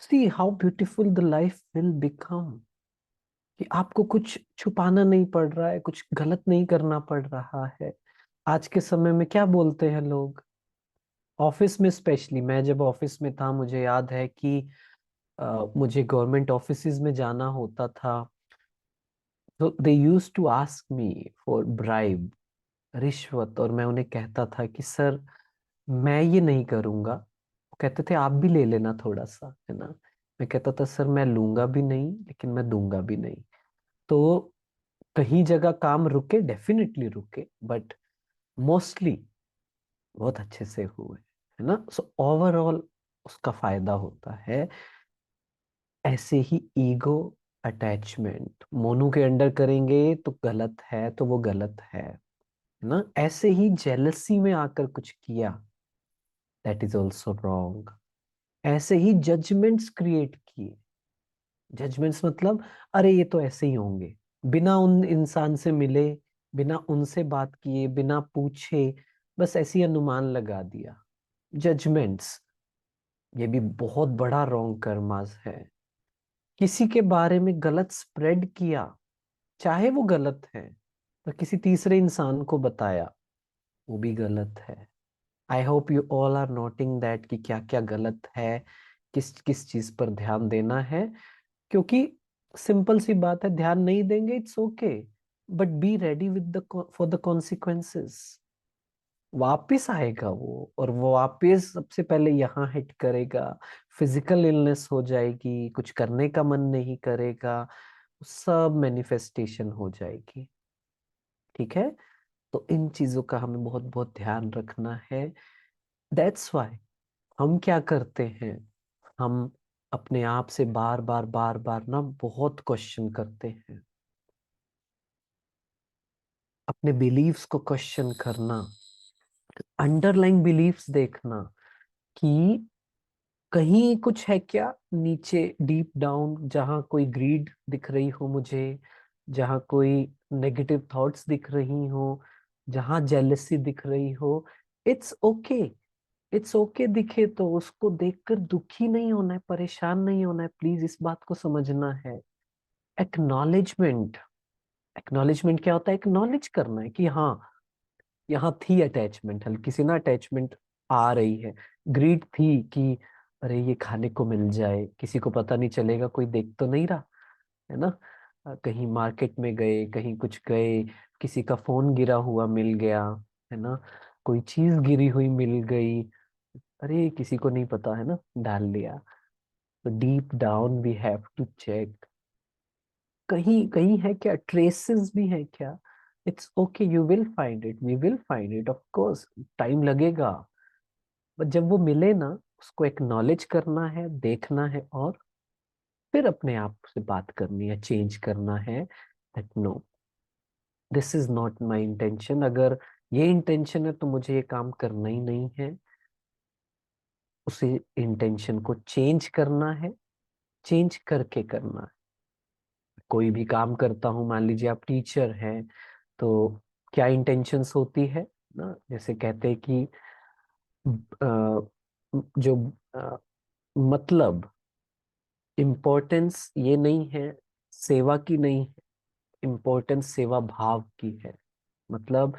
See how beautiful the life will become, कि आपको कुछ छुपाना नहीं पड़ रहा है, कुछ गलत नहीं करना पड़ रहा है। आज के समय में क्या बोलते हैं लोग, ऑफिस में स्पेशली, मैं जब ऑफिस में था मुझे याद है कि मुझे गवर्नमेंट ऑफिसेज में जाना होता था, तो they use to ask me for bribe, रिश्वत, और मैं उन्हें कहता था कि सर मैं ये नहीं करूंगा। वो कहते थे आप भी ले लेना थोड़ा सा, है ना। मैं कहता था सर मैं लूंगा भी नहीं, लेकिन मैं दूंगा भी नहीं। तो कहीं जगह काम रुके, डेफिनेटली रुके, बट मोस्टली बहुत अच्छे से हुए, है ना। सो ओवरऑल उसका फायदा होता है। ऐसे ही ईगो अटैचमेंट मोनू के अंडर करेंगे तो गलत है, तो वो गलत है ना। ऐसे ही जेलसी में आकर कुछ किया, दैट इज ऑल्सो रॉन्ग। ऐसे ही जजमेंट्स क्रिएट किए, जजमेंट्स मतलब अरे ये तो ऐसे ही होंगे, बिना उन इंसान से मिले, बिना उनसे बात किए, बिना पूछे, बस ऐसी अनुमान लगा दिया। जजमेंट्स, ये भी बहुत बड़ा रॉन्ग कर्मास है। किसी के बारे में गलत स्प्रेड किया, चाहे वो गलत है, पर किसी तीसरे इंसान को बताया, वो भी गलत है। I hope you all are noting that कि क्या क्या गलत है, किस किस चीज पर ध्यान देना है। क्योंकि सिंपल सी बात है, ध्यान नहीं देंगे it's okay, but be ready with the for the consequences. वापिस आएगा वो, और वो वापिस सबसे पहले यहाँ हिट करेगा। फिजिकल इलनेस हो जाएगी, कुछ करने का मन नहीं करेगा, सब मैनिफेस्टेशन हो जाएगी, ठीक है। तो इन चीजों का हमें बहुत बहुत ध्यान रखना है। दैट्स वाई हम क्या करते हैं, हम अपने आप से बार बार बार बार ना बहुत क्वेश्चन करते हैं। अपने बिलीव्स को क्वेश्चन करना, अंडरलाइंग बिलीव्स देखना कि कहीं कुछ है क्या नीचे, डीप डाउन, जहां कोई ग्रीड दिख रही हो मुझे, जहां कोई नेगेटिव थॉट्स दिख रही हो, जहां जेलसी दिख रही हो। इट्स ओके, इट्स ओके दिखे तो उसको देखकर दुखी नहीं होना है, परेशान नहीं होना है, प्लीज इस बात को समझना है। एक्नॉलेजमेंट, एक्नॉलेजमेंट क्या होता है, एक्नॉलेज करना है कि हाँ यहाँ थी अटैचमेंट, हल्की सी ना अटैचमेंट आ रही है। ग्रीड थी कि अरे ये खाने को मिल जाए, किसी को पता नहीं चलेगा, कोई देख तो नहीं रहा, है ना। कहीं मार्केट में गए, कहीं कुछ गए, किसी का फोन गिरा हुआ मिल गया, है ना, कोई चीज गिरी हुई मिल गई, अरे किसी को नहीं पता, है ना, डाल लिया। तो deep down we have to check, कहीं कहीं है क्या, ट्रेसेस भी है क्या। It's okay, you will find it, we will find it, of course time लगेगा, बट जब वो मिले ना, उसको एक्नॉलेज करना है, देखना है, और फिर अपने आप से बात करनी है, चेंज करना है, that no, this is not my intention. अगर ये इंटेंशन है तो मुझे ये काम करना ही नहीं है। उसे इंटेंशन को चेंज करना है, चेंज करके करना है। कोई भी काम करता हूँ, मान लीजिए आप टीचर हैं, तो क्या इंटेंशंस होती है ना, जैसे कहते हैं कि जो मतलब इम्पोर्टेंस ये नहीं है सेवा की, नहीं है इम्पोर्टेंस सेवा भाव की है। मतलब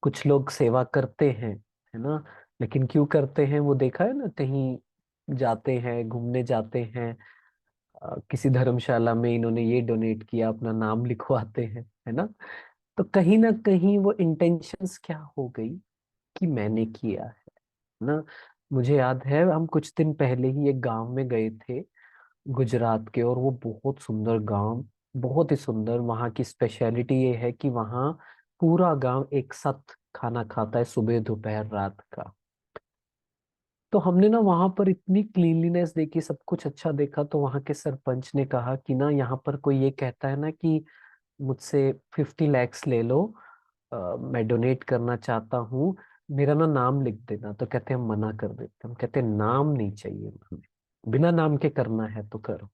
कुछ लोग सेवा करते हैं, है ना, लेकिन क्यों करते हैं वो देखा है ना, कहीं जाते हैं, घूमने जाते हैं, किसी धर्मशाला में इन्होंने ये डोनेट किया, अपना नाम लिखवाते हैं, है ना कहीं ना कहीं वो इंटेंशंस क्या हो गई कि मैंने किया है ना। मुझे याद है हम कुछ दिन पहले ही एक गांव में गए थे, गुजरात के, और वो बहुत सुंदर गांव, बहुत ही सुंदर। वहाँ की स्पेशलिटी ये है कि वहाँ पूरा गांव एक साथ खाना खाता है, सुबह दोपहर रात का। तो हमने ना वहां पर इतनी क्लीनलीनेस देखी, सब कुछ अच्छा देखा, तो वहां के सरपंच ने कहा कि ना यहाँ पर कोई ये कहता है ना कि मुझसे 50 लैक्स ले लो, मैं डोनेट करना चाहता हूँ, मेरा ना नाम लिख देना। तो कहते हैं हम मना कर देते हैं, हम कहते हैं नाम नहीं चाहिए हमें, बिना नाम के करना है तो करो।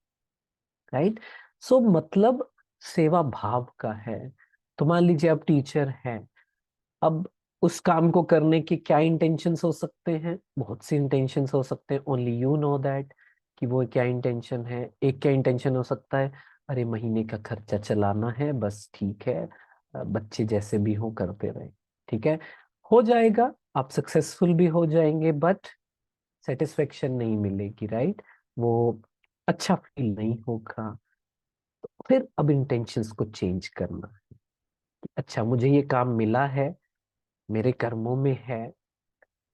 राइट। सो मतलब सेवा भाव का है। तो मान लीजिए आप टीचर हैं, अब उस काम को करने के क्या इंटेंशंस हो सकते हैं, बहुत सी इंटेंशंस हो सकते हैं, ओनली यू नो दैट कि वो क्या इंटेंशन है। एक क्या इंटेंशन हो सकता है, अरे महीने का खर्चा चलाना है बस, ठीक है, बच्चे जैसे भी हो करते रहे, ठीक है, हो जाएगा, आप सक्सेसफुल भी हो जाएंगे, बट सेटिस्फेक्शन नहीं मिलेगी, राइट। वो अच्छा फील नहीं होगा। फिर अब इंटेंशंस को चेंज करना है। अच्छा, मुझे ये काम मिला है, मेरे कर्मों में है,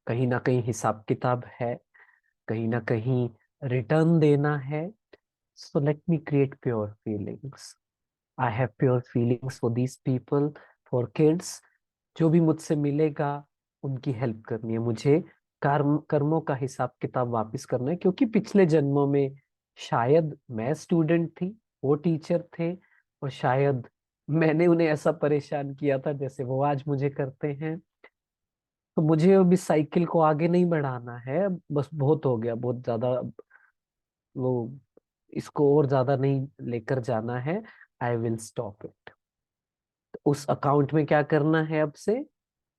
कहीं ना कहीं हिसाब किताब है, कहीं ना कहीं रिटर्न देना है। सो let me create pure feelings. I have pure feelings for these people, for kids. जो भी मुझसे मिलेगा उनकी हेल्प करनी है मुझे। कर्मों का हिसाब किताब वापस करना है, क्योंकि पिछले जन्मों में शायद मैं स्टूडेंट थी, वो टीचर थे, और शायद मैंने उन्हें ऐसा परेशान किया था जैसे वो आज मुझे करते हैं। तो मुझे अभी साइकिल को आगे नहीं बढ़ाना है, बस बहुत हो गया, बहुत ज्यादा। वो इसको और ज्यादा नहीं लेकर जाना है। I will stop it. उस अकाउंट में क्या करना है अब से,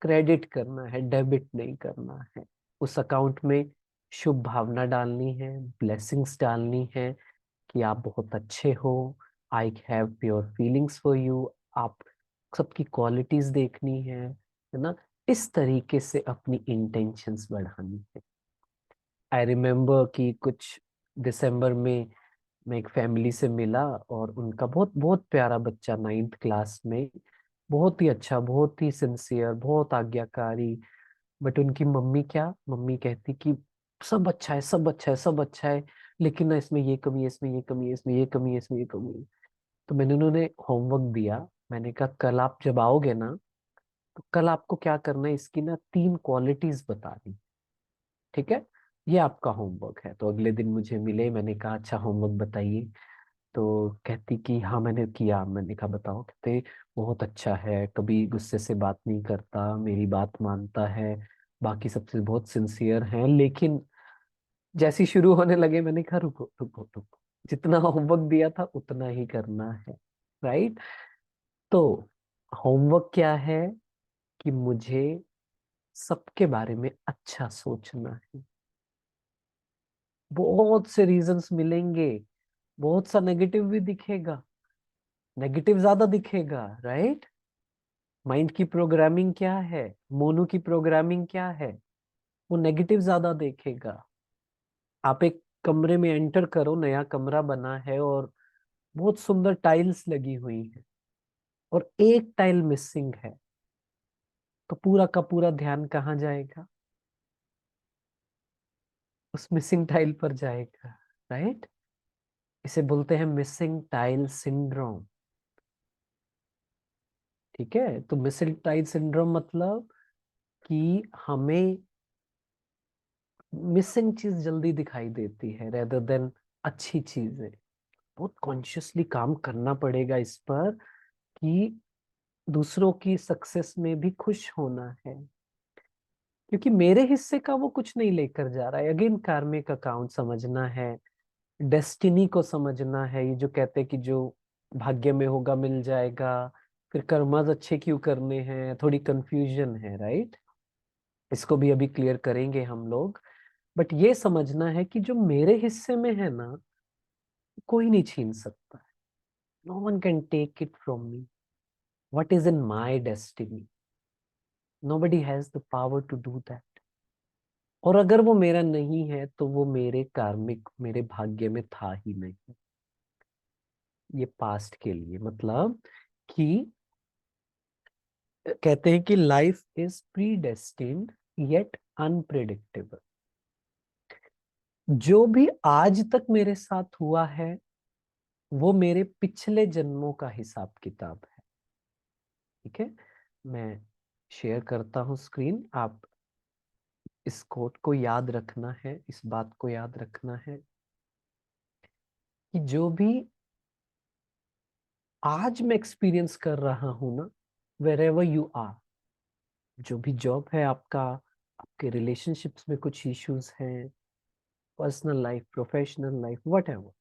क्रेडिट करना है, डेबिट नहीं करना है। उस अकाउंट में शुभ भावना डालनी है, ब्लेसिंग्स डालनी है कि आप बहुत अच्छे हो, आई have pure feelings for you. आप सबकी क्वालिटीज देखनी है ना। इस तरीके से अपनी इंटेंशंस बढ़ानी है। आई रिमेम्बर कि कुछ दिसंबर में मैं एक फैमिली से मिला, और उनका बहुत बहुत प्यारा बच्चा 9th क्लास में, बहुत ही अच्छा, बहुत ही सिंसियर, बहुत आज्ञाकारी। बट उनकी मम्मी क्या, मम्मी कहती कि सब अच्छा है, सब अच्छा है, सब अच्छा है, लेकिन ना इसमें ये कमी है, इसमें ये कमी है, इसमें ये कमी है, इसमें ये कमी है। तो मैंने उन्होंने होमवर्क दिया। मैंने कहा कल आप जब आओगे ना, तो कल आपको क्या करना है, इसकी ना 3 क्वालिटीज बतानी, ठीक है, ये आपका होमवर्क है। तो अगले दिन मुझे मिले, मैंने कहा अच्छा होमवर्क बताइए। तो कहती कि हाँ मैंने किया। मैंने कहा बताओ। कहते बहुत अच्छा है, कभी गुस्से से बात नहीं करता, मेरी बात मानता है, बाकी सबसे बहुत सिंसियर है, लेकिन जैसी शुरू होने लगे मैंने कहा रुको रुको रुको, जितना होमवर्क दिया था उतना ही करना है, राइट। तो होमवर्क क्या है कि मुझे सबके बारे में अच्छा सोचना है। बहुत से रीजंस मिलेंगे, बहुत सा नेगेटिव भी दिखेगा, नेगेटिव ज्यादा दिखेगा, राइट। माइंड की प्रोग्रामिंग क्या है, मोनू की प्रोग्रामिंग क्या है, वो नेगेटिव ज्यादा देखेगा। आप एक कमरे में एंटर करो, नया कमरा बना है और बहुत सुंदर टाइल्स लगी हुई है, और एक टाइल मिसिंग है, तो पूरा का पूरा ध्यान कहाँ जाएगा, उस मिसिंग टाइल पर जाएगा, राइट। इसे बोलते हैं मिसिंग टाइल सिंड्रोम। ठीक है, तो मिसिंग टाइल सिंड्रोम मतलब कि हमें मिसिंग चीज जल्दी दिखाई देती है रेदर देन अच्छी चीजें। बहुत कॉन्शियसली काम करना पड़ेगा इस पर कि दूसरों की सक्सेस में भी खुश होना है, क्योंकि मेरे हिस्से का वो कुछ नहीं लेकर जा रहा है। अगेन कार्मिक अकाउंट समझना है, डेस्टिनी को समझना है। ये जो कहते हैं कि जो भाग्य में होगा मिल जाएगा, फिर कर्माज अच्छे क्यों करने हैं, थोड़ी कंफ्यूजन है, राइट। इसको भी अभी क्लियर करेंगे हम लोग। बट ये समझना है कि जो मेरे हिस्से में है ना, कोई नहीं छीन सकता। No one can take it from me. What is in my destiny, nobody has the power to do that. और अगर वो मेरा नहीं है तो वो मेरे कार्मिक, मेरे भाग्य में था ही नहीं। ये पास्ट के लिए मतलब कि कहते हैं कि life is pre destined yet unpredictable. जो भी आज तक मेरे साथ हुआ है वो मेरे पिछले जन्मों का हिसाब किताब है। ठीक है, मैं शेयर करता हूं स्क्रीन। आप इस कोट को याद रखना है, इस बात को याद रखना है कि जो भी आज मैं एक्सपीरियंस कर रहा हूं ना, wherever you are, जो भी जॉब है आपका, आपके रिलेशनशिप्स में कुछ इश्यूज हैं, personal life, professional life, what ever,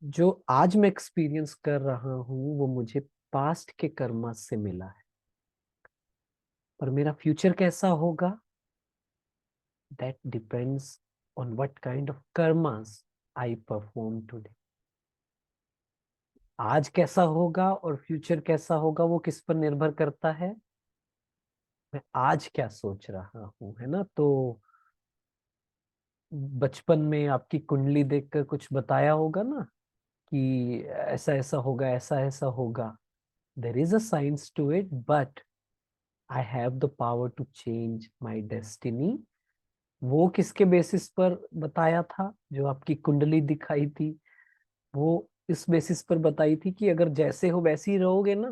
जो आज मैं एक्सपीरियंस कर रहा हूँ वो मुझे पास्ट के कर्मा से मिला है। पर मेरा फ्यूचर कैसा होगा, that depends on what kind of karmas I perform today. आज कैसा होगा और फ्यूचर कैसा होगा वो किस पर निर्भर करता है, मैं आज क्या सोच रहा हूँ, है ना। तो बचपन में आपकी कुंडली देखकर कुछ बताया होगा ना कि ऐसा ऐसा होगा, ऐसा ऐसा होगा। There is a science to it, but I have the power to change my destiny. वो किसके बेसिस पर बताया था, जो आपकी कुंडली दिखाई थी, वो इस बेसिस पर बताई थी कि अगर जैसे हो वैसे ही रहोगे ना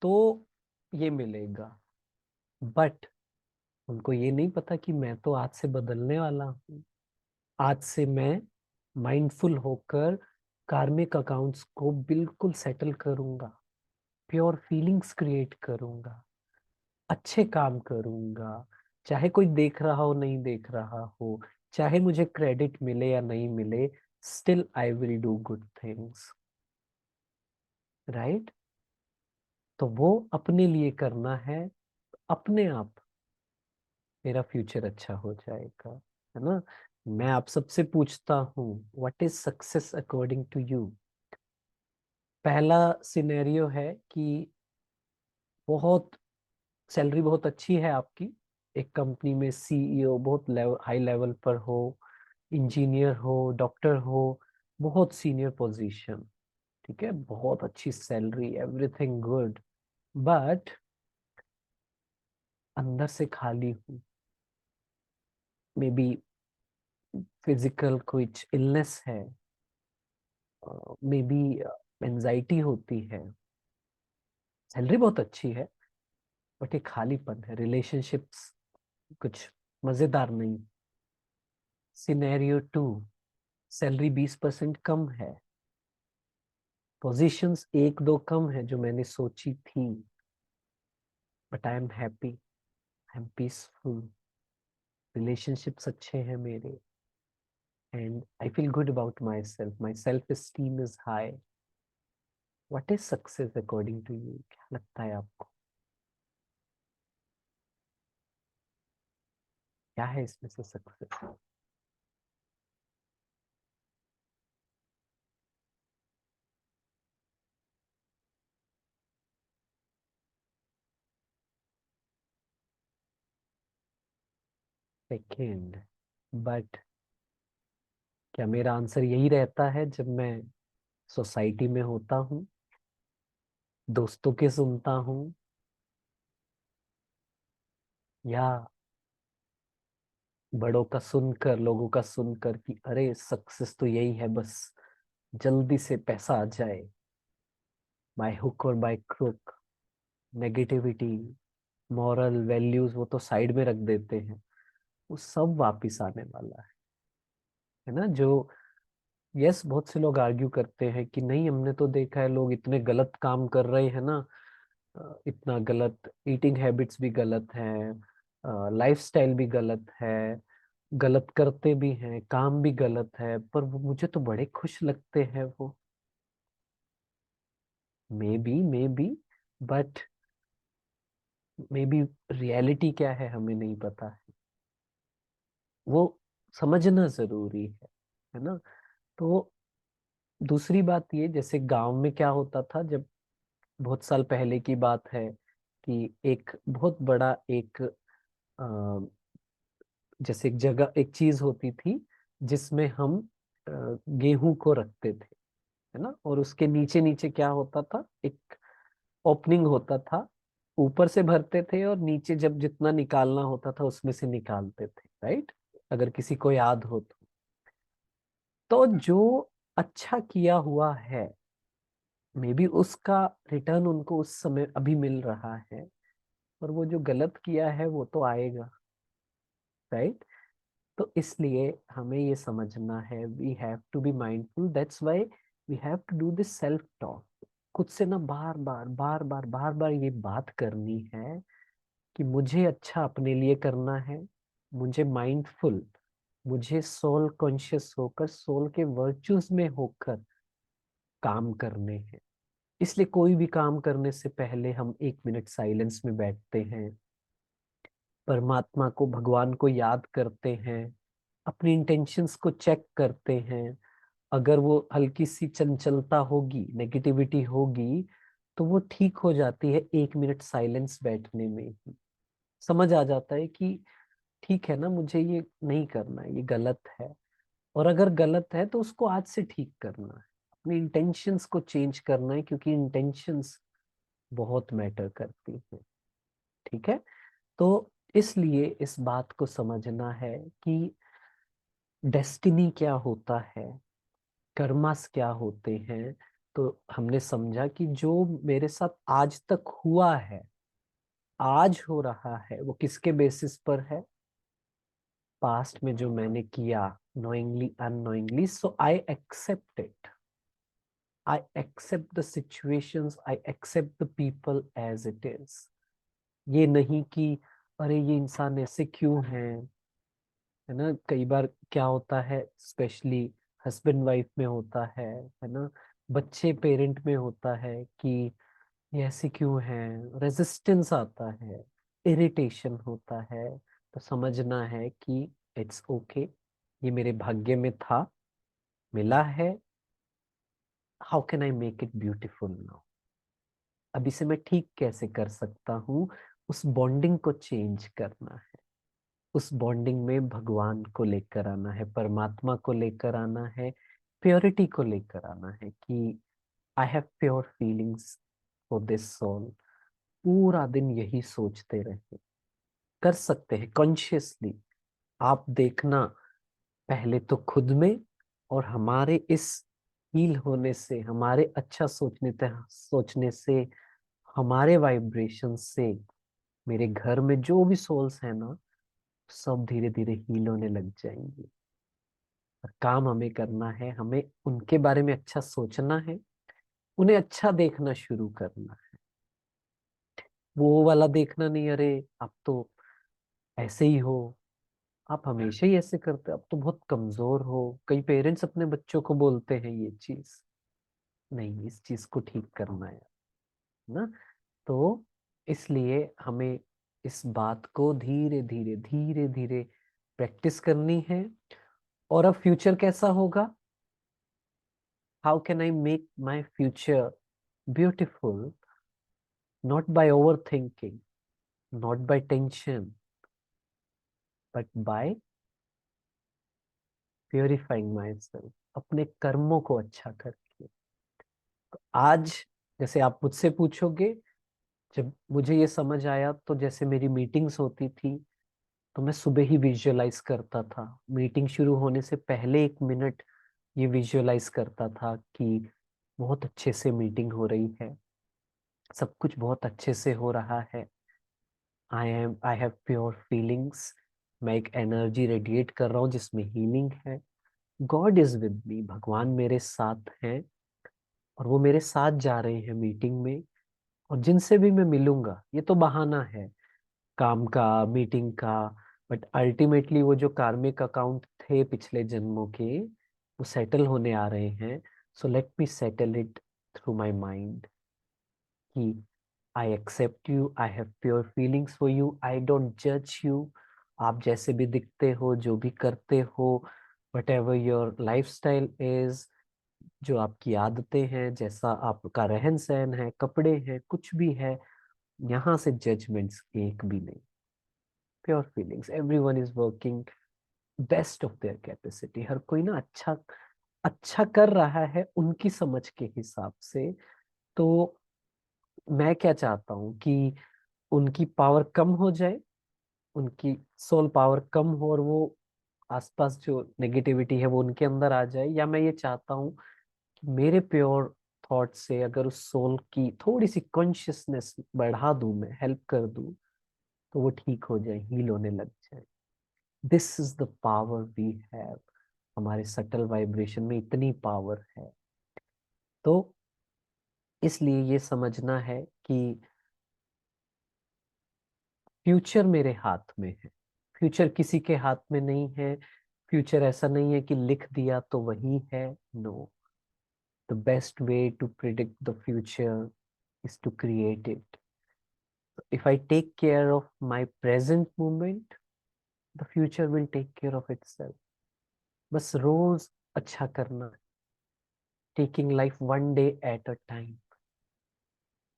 तो ये मिलेगा। बट उनको ये नहीं पता कि मैं तो आज से बदलने वाला हूँ। आज से मैं माइंडफुल होकर कार्मिक अकाउंट्स को बिल्कुल सेटल करूंगा, प्योर फीलिंग्स क्रिएट करूंगा, अच्छे काम करूंगा, चाहे कोई देख रहा हो नहीं देख रहा हो, चाहे मुझे क्रेडिट मिले या नहीं मिले, still I will do good things, right. तो वो अपने लिए करना है, अपने आप मेरा फ्यूचर अच्छा हो जाएगा, है ना। मैं आप सबसे पूछता हूँ, what is success according to you. पहला सिनेरियो है कि बहुत सैलरी बहुत अच्छी है आपकी, एक कंपनी में सीईओ बहुत हाई लेवल पर हो, इंजीनियर हो, डॉक्टर हो, बहुत सीनियर पोजीशन, ठीक है, बहुत अच्छी सैलरी, एवरीथिंग गुड, बट अंदर से खाली हूँ। मे बी फिजिकल कुछ इलनेस है, मे बी एंजाइटी होती है, सैलरी बहुत अच्छी है बट एक खालीपन है, रिलेशनशिप्स कुछ मजेदार नहीं। सिनेरियो टू, सैलरी 20% कम है, पोजीशंस एक दो कम है जो मैंने सोची थी, but I am happy, I am peaceful, relationships अच्छे हैं मेरे, and I feel good about my self esteem is high. What is success according to you, क्या लगता है आपको, क्या है इसमें से सक्सेस। सेकेंड, बट क्या मेरा आंसर यही रहता है जब मैं सोसाइटी में होता हूँ, दोस्तों के सुनता हूँ, या बड़ों का सुनकर, लोगों का सुनकर कि अरे सक्सेस तो यही है, बस जल्दी से पैसा आ जाए, बाय हुक और by crook, negativity, moral values वो तो साइड में रख देते हैं, वो सब वापिस आने वाला है ना। जो यस, बहुत से लोग आर्ग्यू करते हैं कि नहीं, हमने तो देखा है लोग इतने गलत काम कर रहे हैं ना, इतना गलत, ईटिंग हैबिट्स भी गलत हैं, लाइफस्टाइल भी गलत है, गलत करते भी हैं, काम भी गलत है, पर वो मुझे तो बड़े खुश लगते हैं वो। May be but may be reality क्या है हमें नहीं पता है, वो समझना जरूरी है ना। तो दूसरी बात ये, जैसे गांव में क्या होता था, जब बहुत साल पहले की बात है, कि एक बहुत बड़ा एक जैसे एक जगह, एक चीज होती थी जिसमें हम गेहूं को रखते थे, है ना, और उसके नीचे नीचे क्या होता था, एक ओपनिंग होता था, ऊपर से भरते थे और नीचे जब जितना निकालना होता था उसमें से निकालते थे, राइट, अगर किसी को याद हो तो जो अच्छा किया हुआ है, मे बी उसका रिटर्न उनको उस समय अभी मिल रहा है, पर वो जो गलत किया है वो तो आएगा, राइट। तो इसलिए हमें ये समझना है, we have to be mindful, that's why we have to do this self talk. खुद से ना बार बार ये बात करनी है कि मुझे अच्छा अपने लिए करना है, मुझे माइंडफुल, मुझे सोल कॉन्शियस होकर, सोल के वर्च्यूज में होकर काम करने हैं। इसलिए कोई भी काम करने से पहले हम 1 मिनट साइलेंस में बैठते हैं, परमात्मा को, भगवान को याद करते हैं, अपनी इंटेंशंस को चेक करते हैं। अगर वो हल्की सी चंचलता होगी, नेगेटिविटी होगी, तो वो ठीक हो जाती है 1 मिनट साइलेंस बैठने में ही। समझ आ जाता है कि ठीक है ना, मुझे ये नहीं करना है, ये गलत है। और अगर गलत है तो उसको आज से ठीक करना है, अपनी इंटेंशंस को चेंज करना है, क्योंकि इंटेंशंस बहुत मैटर करती हैं। ठीक है। तो इसलिए इस बात को समझना है कि डेस्टिनी क्या होता है, कर्मास क्या होते हैं। तो हमने समझा कि जो मेरे साथ आज तक हुआ है, आज हो रहा है, वो किसके बेसिस पर है? पास्ट में जो मैंने किया, knowingly unknowingly, so I accept it. I accept the situations, I accept the people as it is. ये नहीं कि अरे ये इंसान ऐसे क्यों है ना। कई बार क्या होता है, स्पेशली हस्बैंड वाइफ में होता है ना, बच्चे पेरेंट में होता है कि ये ऐसे क्यों है, रेजिस्टेंस आता है, इरिटेशन होता है। तो समझना है कि इट्स ओके, ये मेरे भाग्य में था, मिला है। How can I make it beautiful now? अब इसे मैं ठीक कैसे कर सकता हूँ? उस बॉन्डिंग को चेंज करना है, उस बॉन्डिंग में भगवान को लेकर आना है, परमात्मा को लेकर आना है, प्योरिटी को लेकर आना है कि I have pure feelings for this soul. पूरा दिन यही सोचते रहे। कर सकते हैं कॉन्शियसली। आप देखना, पहले तो खुद में, और हमारे इस हील होने से, हमारे अच्छा सोचने से, हमारे वाइब्रेशन से, मेरे घर में जो भी सोल्स है ना, सब धीरे धीरे हील होने लग जाएंगे। और काम हमें करना है, हमें उनके बारे में अच्छा सोचना है, उन्हें अच्छा देखना शुरू करना है। वो वाला देखना नहीं, अरे आप तो ऐसे ही हो, आप हमेशा ही ऐसे करते हो, आप तो बहुत कमजोर हो। कई पेरेंट्स अपने बच्चों को बोलते हैं ये चीज। नहीं, इस चीज को ठीक करना है ना। तो इसलिए हमें इस बात को धीरे धीरे प्रैक्टिस करनी है। और अब फ्यूचर कैसा होगा? How can I make my future beautiful? Not by over thinking, not by tension, but by purifying my self, अपने कर्मों को अच्छा करके। आज जैसे आप मुझसे पूछोगे, जब मुझे ये समझ आया, तो जैसे मेरी मीटिंग्स होती थी, तो मैं सुबह ही विजुअलाइज करता था। मीटिंग शुरू होने से पहले 1 मिनट ये विजुअलाइज करता था कि बहुत अच्छे से मीटिंग हो रही है, सब कुछ बहुत अच्छे से हो रहा है। आई हैव प्योर फीलिंग्स। मैं एक एनर्जी रेडिएट कर रहा हूँ जिसमें हीलिंग है। गॉड इज विद मी, भगवान मेरे साथ हैं, और वो मेरे साथ जा रहे हैं मीटिंग में। और जिनसे भी मैं मिलूंगा, ये तो बहाना है काम का, मीटिंग का, बट अल्टीमेटली वो जो कार्मिक अकाउंट थे पिछले जन्मों के, वो सेटल होने आ रहे हैं। So let me settle it through my mind कि I accept you, I have pure feelings for you, I don't जज यू। आप जैसे भी दिखते हो, जो भी करते हो, whatever your lifestyle is, जो आपकी आदतें हैं, जैसा आपका रहन सहन है, कपड़े हैं, कुछ भी है, यहाँ से जजमेंट्स एक भी नहीं। Pure feelings, everyone is working best of their capacity. हर कोई ना अच्छा अच्छा कर रहा है उनकी समझ के हिसाब से। तो मैं क्या चाहता हूँ कि उनकी पावर कम हो जाए, उनकी सोल पावर कम हो, और वो आसपास जो नेगेटिविटी है वो उनके अंदर आ जाए। या मैं ये चाहता हूँ कि मेरे प्योर थॉट से अगर उस सोल की थोड़ी सी कॉन्शियसनेस बढ़ा दूं, मैं हेल्प कर दूं, तो वो ठीक हो जाए, हील होने लग जाए। This is the power we have. हमारे सटल वाइब्रेशन में इतनी पावर है। तो इसलिए ये समझना है कि फ्यूचर मेरे हाथ में है, फ्यूचर किसी के हाथ में नहीं है। फ्यूचर ऐसा नहीं है कि लिख दिया तो वही है। No, the best way to predict the future is to create it. If I take care of my present moment, the future will take care of itself. बस रोज अच्छा करना, taking life one day at a time.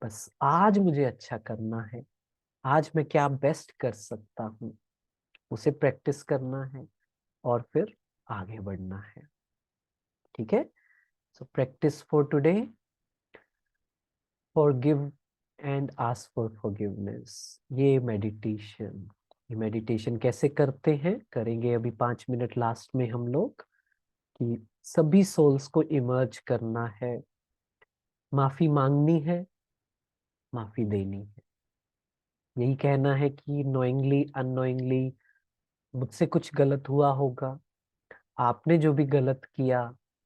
बस आज मुझे अच्छा करना है, आज मैं क्या बेस्ट कर सकता हूँ, उसे प्रैक्टिस करना है और फिर आगे बढ़ना है। ठीक है। So practice for today, forgive and ask for forgiveness. ये मेडिटेशन कैसे करते हैं, करेंगे अभी 5 मिनट लास्ट में हम लोग। कि सभी सोल्स को इमर्ज करना है, माफी मांगनी है, माफी देनी है। यही कहना है कि नोइंगली अननोइंगली मुझसे कुछ गलत हुआ होगा, आपने जो भी गलत किया,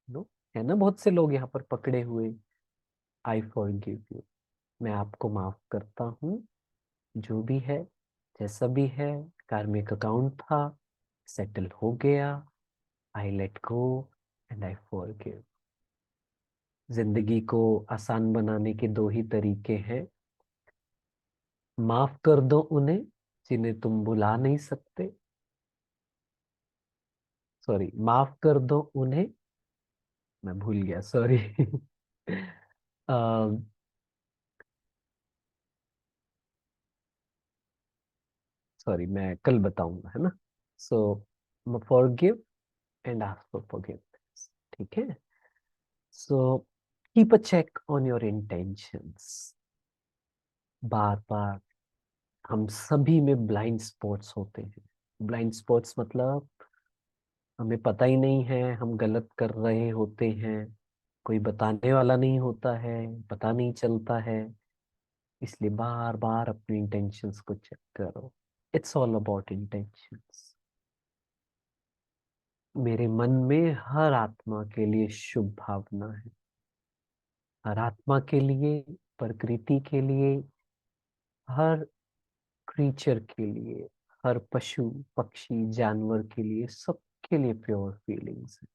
नो, है ना, बहुत से लोग यहाँ पर पकड़े हुए। आई फॉरगिव यू, मैं आपको माफ करता हूँ। जो भी है, जैसा भी है, कार्मिक अकाउंट था, सेटल हो गया। I let go and I forgive. जिंदगी को आसान बनाने के दो ही तरीके हैं। माफ कर दो उन्हें जिन्हें तुम बुला नहीं सकते। सॉरी, माफ कर दो उन्हें, मैं भूल गया, सॉरी। सॉरी, मैं कल बताऊंगा, है ना। So forgive and ask for forgiveness. ठीक है। So keep a check on your intentions. बार बार, हम सभी में ब्लाइंड स्पॉट्स होते हैं। ब्लाइंड स्पॉट्स मतलब हमें पता ही नहीं है हम गलत कर रहे होते हैं, कोई बताने वाला नहीं होता है, पता नहीं चलता है। इसलिए बार बार अपनी इंटेंशंस को चेक करो। It's all about intentions. मेरे मन में हर आत्मा के लिए शुभ भावना है, हर आत्मा के लिए, प्रकृति के लिए, हर क्रीचर के लिए, हर पशु पक्षी जानवर के लिए, सबके लिए प्योर फीलिंग्स है,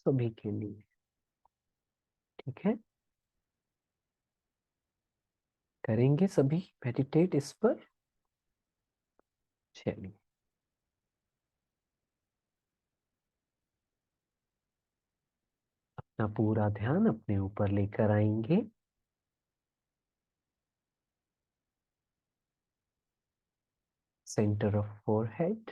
सभी के लिए। ठीक है। करेंगे सभी मेडिटेट इस पर। चलिए, अपना पूरा ध्यान अपने ऊपर लेकर आएंगे। Centre of forehead.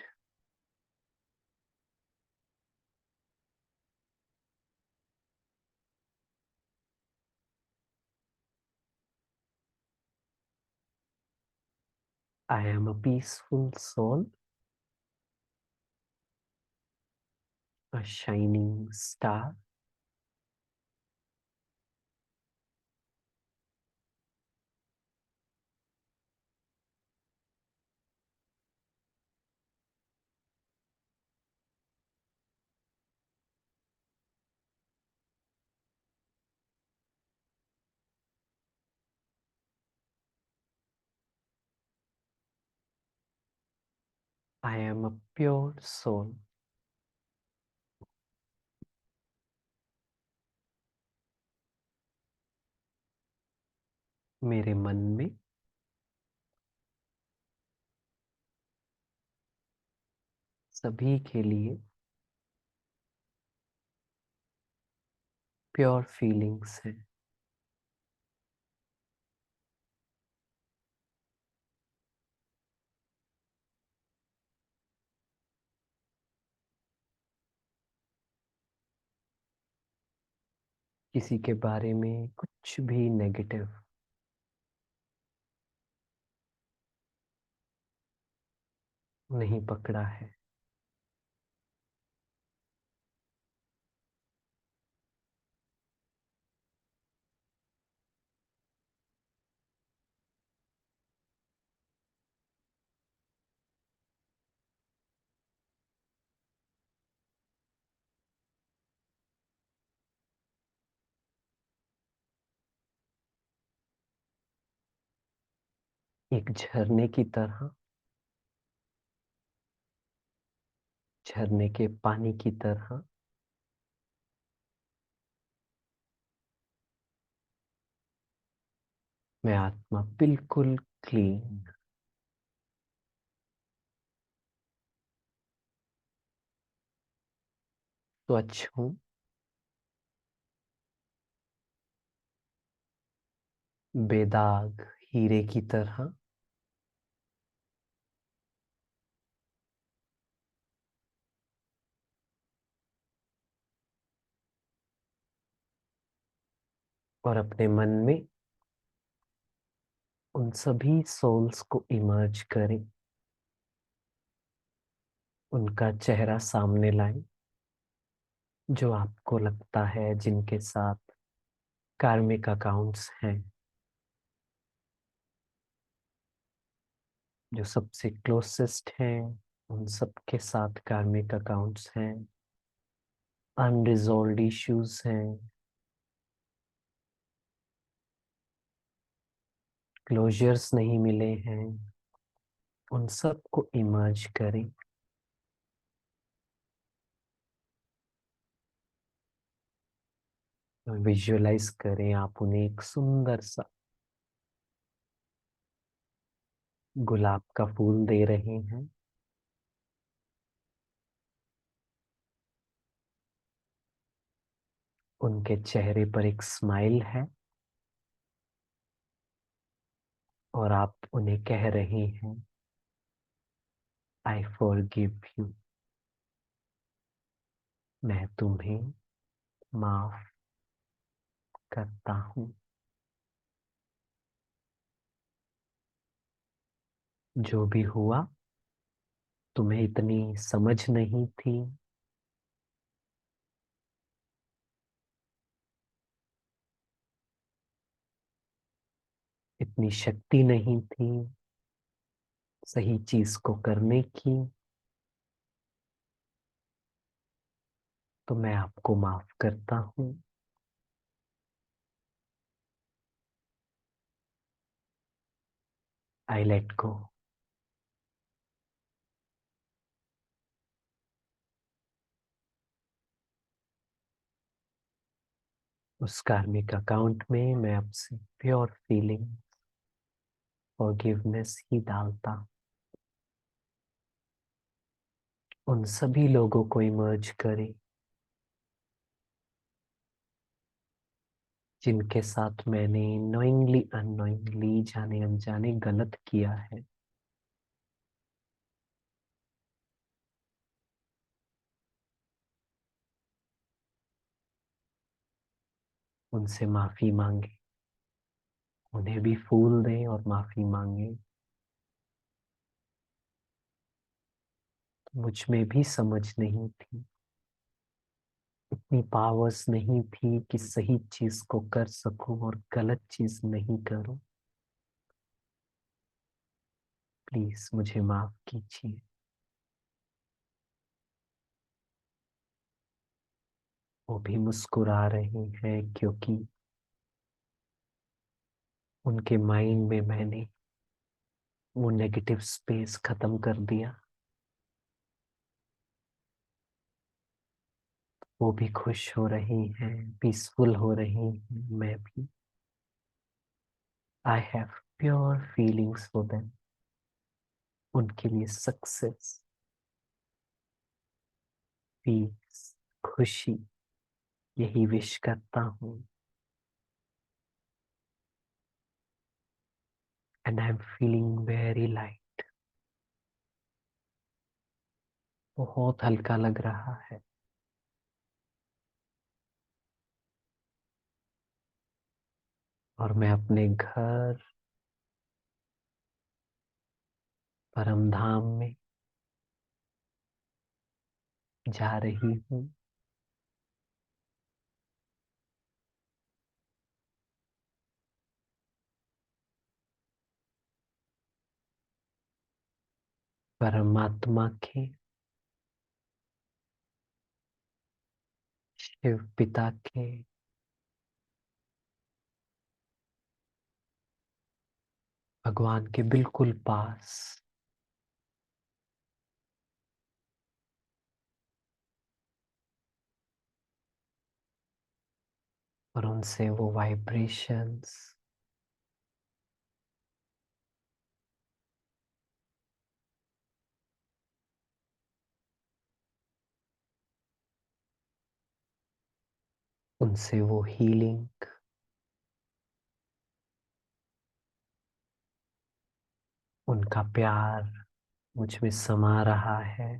I am a peaceful soul, a shining star. I am a pure soul. मेरे मन में सभी के लिए प्योर फीलिंग्स हैं। किसी के बारे में कुछ भी नेगेटिव नहीं पकड़ा है। एक झरने की तरह, झरने के पानी की तरह मैं आत्मा बिल्कुल क्लीन, स्वच्छ हूँ, बेदाग हीरे की तरह। और अपने मन में उन सभी सोल्स को इमर्ज करें, उनका चेहरा सामने लाएं, जो आपको लगता है जिनके साथ कार्मिक अकाउंट्स हैं, जो सबसे क्लोसेस्ट हैं, उन सबके साथ कार्मिक अकाउंट्स हैं, अनरिजॉल्व्ड इश्यूज हैं, क्लोजर्स नहीं मिले हैं, उन सबको इमर्ज करें। विजुअलाइज करें आप उन्हें एक सुंदर सा गुलाब का फूल दे रहे हैं। उनके चेहरे पर एक स्माइल है और आप उन्हें कह रहे हैं, आई फॉरगिव यू, मैं तुम्हें माफ करता हूँ। जो भी हुआ, तुम्हें इतनी समझ नहीं थी, इतनी शक्ति नहीं थी सही चीज को करने की, तो मैं आपको माफ करता हूँ। I let go. उस कार्मिक अकाउंट में मैं आपसे प्योर फीलिंग फॉरगिवनेस ही डालता हूँ। उन सभी लोगों को इमर्ज करें जिनके साथ मैंने नोइंगली अननोइंगली, जाने अनजाने गलत किया है। उनसे माफी मांगे, उन्हें भी फूल दें और माफी मांगे। मुझ में भी समझ नहीं थी, इतनी पावर्स नहीं थी कि सही चीज को कर सकूं और गलत चीज नहीं करूं। प्लीज मुझे माफ कीजिए। वो भी मुस्कुरा रहे हैं क्योंकि उनके माइंड में मैंने वो नेगेटिव स्पेस खत्म कर दिया। वो भी खुश हो रही हैं, पीसफुल हो रही हैं, मैं भी। आई have pure feelings for them, उनके लिए सक्सेस, पीस, खुशी, यही विश करता हूँ। And I am feeling very light, बहुत हल्का लग रहा है। और मैं अपने घर परम धाम में जा रही हूँ। परमात्मा के, शिव पिता के , भगवान के बिल्कुल पास, और उनसे वो वाइब्रेशंस उनसे वो हीलिंग, उनका प्यार मुझ में समा रहा है।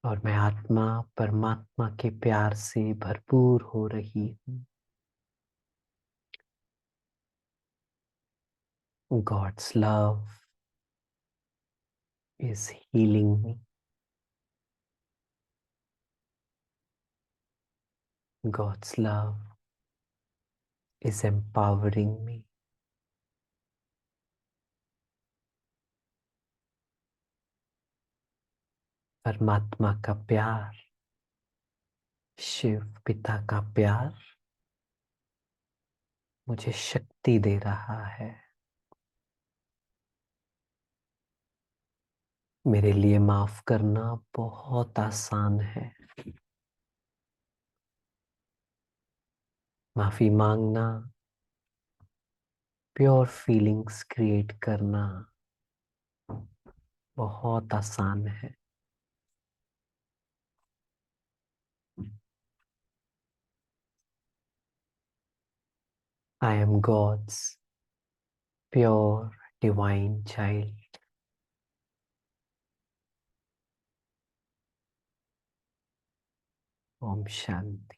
और मैं आत्मा परमात्मा के प्यार से भरपूर हो रही हूँ। God's love is healing me. God's love is empowering me. परमात्मा का प्यार, शिव पिता का प्यार मुझे शक्ति दे रहा है। मेरे लिए माफ करना बहुत आसान है। माफी मांगना, प्योर फीलिंग्स क्रिएट करना बहुत आसान है। I am God's pure divine child. Om Shanti.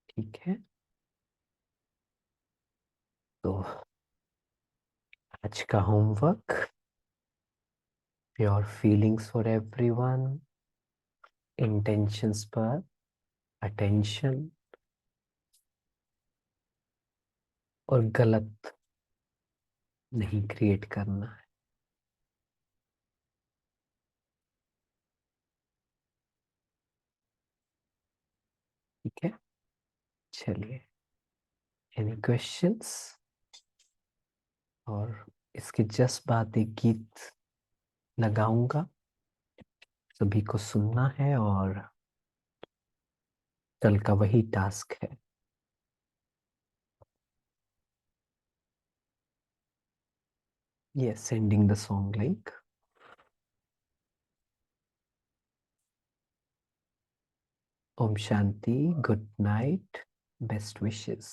ठीक है, तो आज का homework, pure feelings for everyone, intentions पर अटेंशन और गलत नहीं क्रिएट करना है। ठीक है, चलिए, एनी क्वेश्चंस? और इसके जस्ट बाद एक गीत लगाऊंगा, सभी को सुनना है और कल का वही टास्क है। Yes, sending the song link. Om Shanti, good night, best wishes.